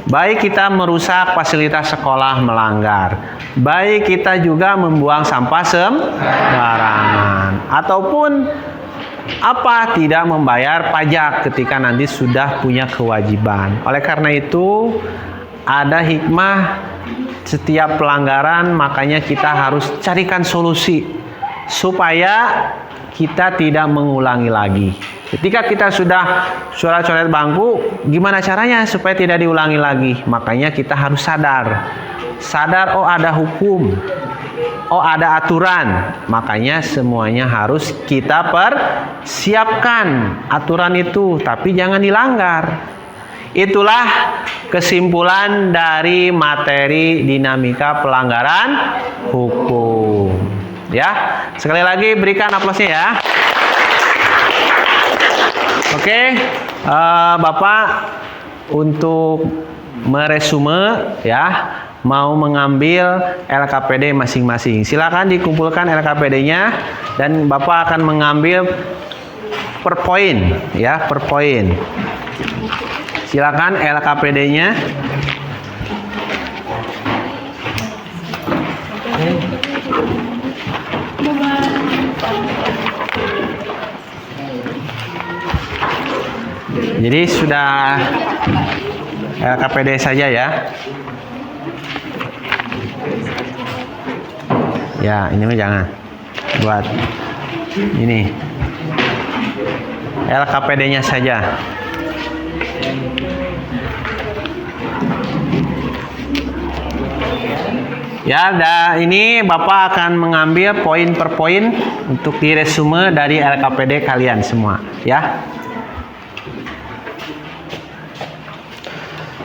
Baik kita merusak fasilitas sekolah melanggar. Baik kita juga membuang sampah sembarangan. Ataupun tidak membayar pajak ketika nanti sudah punya kewajiban. Oleh karena itu ada hikmah setiap pelanggaran, makanya kita harus carikan solusi supaya kita tidak mengulangi lagi. Ketika kita sudah coret-coret bangku, gimana caranya supaya tidak diulangi lagi? Makanya kita harus sadar, oh ada hukum, oh ada aturan. Makanya semuanya harus kita persiapkan aturan itu, tapi jangan dilanggar. Itulah kesimpulan dari materi dinamika pelanggaran hukum. Ya, sekali lagi berikan aplausnya ya. Oke, Bapak untuk meresume ya, mau mengambil LKPD masing-masing. Silakan dikumpulkan LKPD-nya dan Bapak akan mengambil per poin ya, per poin. Silakan LKPD-nya. Jadi sudah LKPD saja ya. Ya, ini mah jangan. Buat ini. LKPD-nya saja. Ya, ini Bapak akan mengambil poin per poin untuk diresume dari LKPD kalian semua, ya.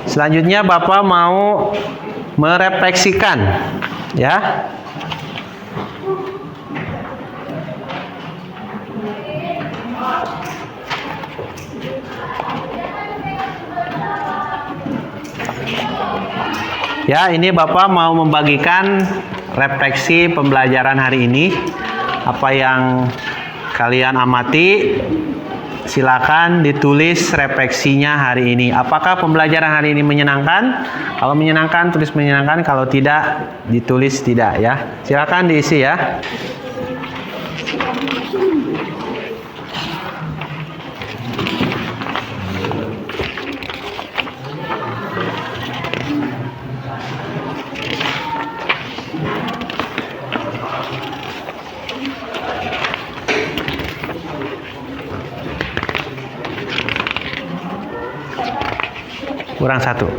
Selanjutnya Bapak mau merefleksikan, ya. Ya, ini Bapak mau membagikan refleksi pembelajaran hari ini. Apa yang kalian amati, silakan ditulis refleksinya hari ini. Apakah pembelajaran hari ini menyenangkan? Kalau menyenangkan, tulis menyenangkan. Kalau tidak, ditulis tidak ya. Silakan diisi ya. Kurang satu.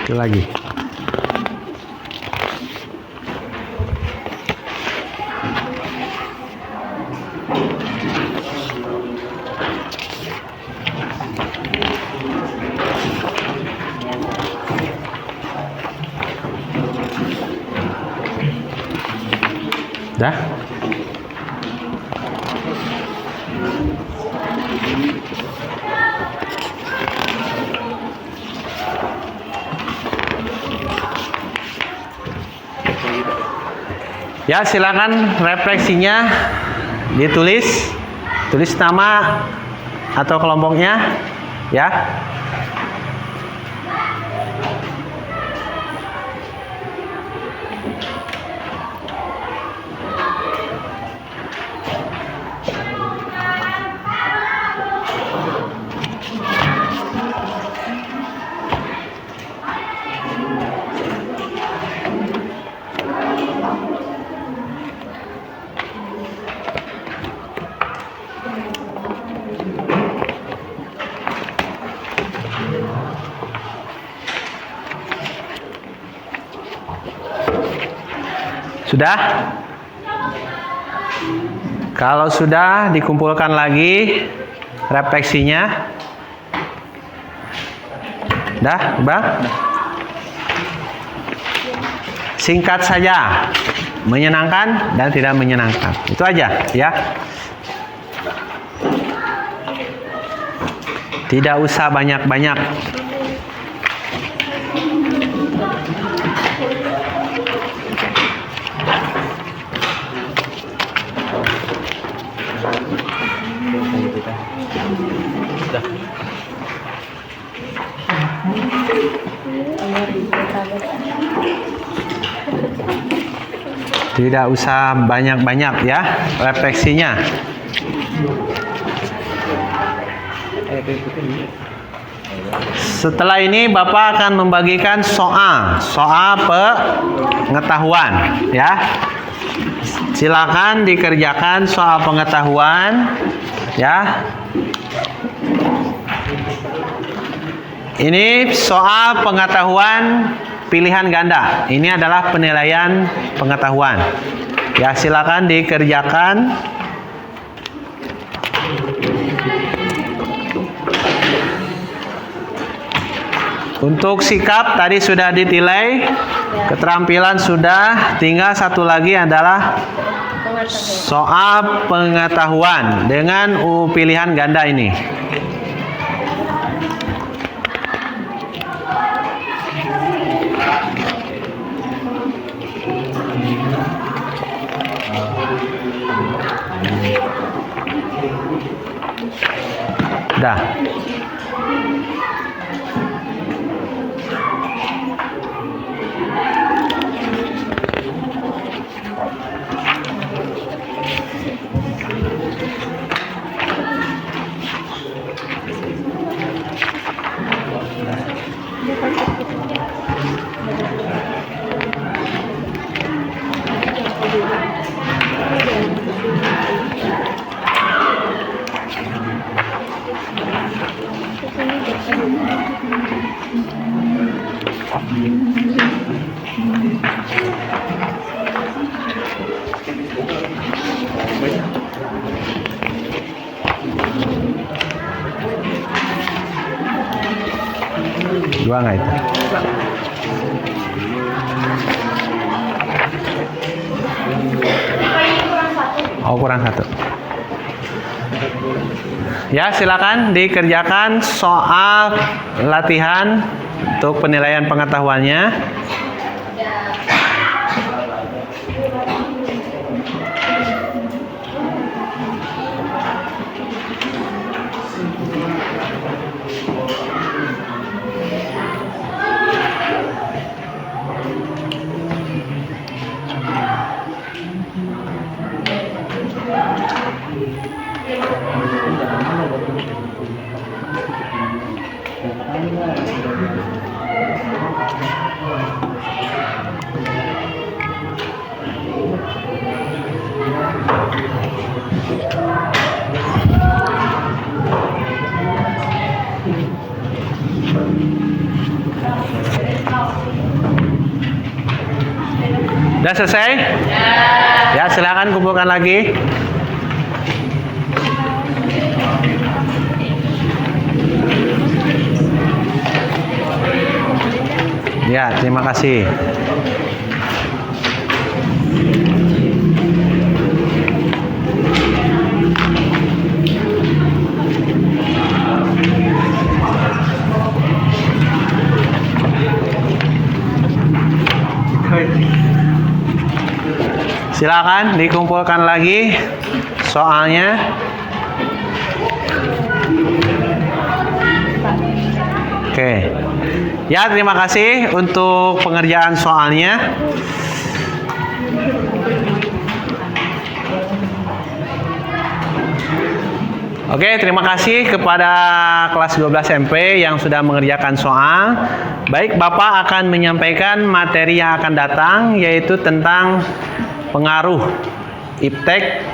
Itu lagi. Dah? Ya, silakan refleksinya ditulis, tulis nama atau kelompoknya, ya. Sudah? Kalau sudah, dikumpulkan lagi refleksinya. Dah, Bang? Singkat saja, menyenangkan dan tidak menyenangkan. Itu aja, ya. Tidak usah banyak-banyak. Tidak usah banyak-banyak ya refleksinya. Setelah ini Bapak akan membagikan soal pengetahuan ya. Silakan dikerjakan soal pengetahuan ya. Ini soal pengetahuan pilihan ganda. Ini adalah penilaian pengetahuan. Ya, silakan dikerjakan. Untuk sikap tadi sudah ditilai, keterampilan sudah, tinggal satu lagi adalah soal pengetahuan dengan pilihan ganda ini. Dah. Dua nggak itu? Oh, kurang satu. Ya, silakan dikerjakan soal latihan untuk penilaian pengetahuannya. Udah selesai? Ya, silakan kumpulkan lagi. Ya, terima kasih. Silakan dikumpulkan lagi soalnya. Oke. Ya, terima kasih untuk pengerjaan soalnya. Oke, terima kasih kepada kelas 12 MP yang sudah mengerjakan soal. Baik, Bapak akan menyampaikan materi yang akan datang, yaitu tentang pengaruh iptek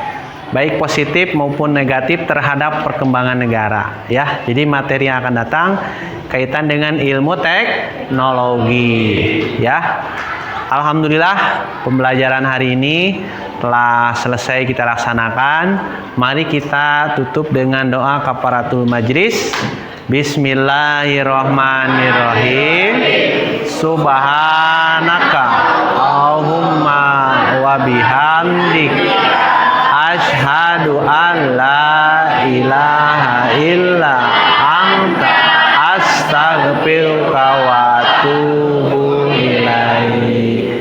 baik positif maupun negatif terhadap perkembangan negara, ya. Jadi materi yang akan datang kaitan dengan ilmu teknologi, ya. Alhamdulillah pembelajaran hari ini telah selesai kita laksanakan. Mari kita tutup dengan doa kafaratul majlis. Bismillahirrahmanirrahim. Subhanaka Allahumma wa bihamdik asyhadu an la ilaha illa anta astaghfiruka wa atubu ilaik.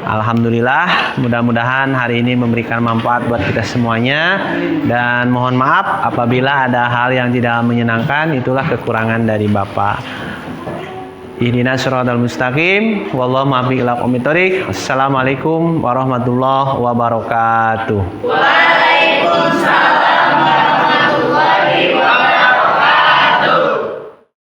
Alhamdulillah, mudah-mudahan hari ini memberikan manfaat buat kita semuanya, dan mohon maaf apabila ada hal yang tidak menyenangkan. Itulah kekurangan dari Bapak. Ihdinas siratal mustaqim, wallahu muwaffiq ila aqwamit thoriq. Assalamualaikum warahmatullahi wabarakatuh. Waalaikumsalam.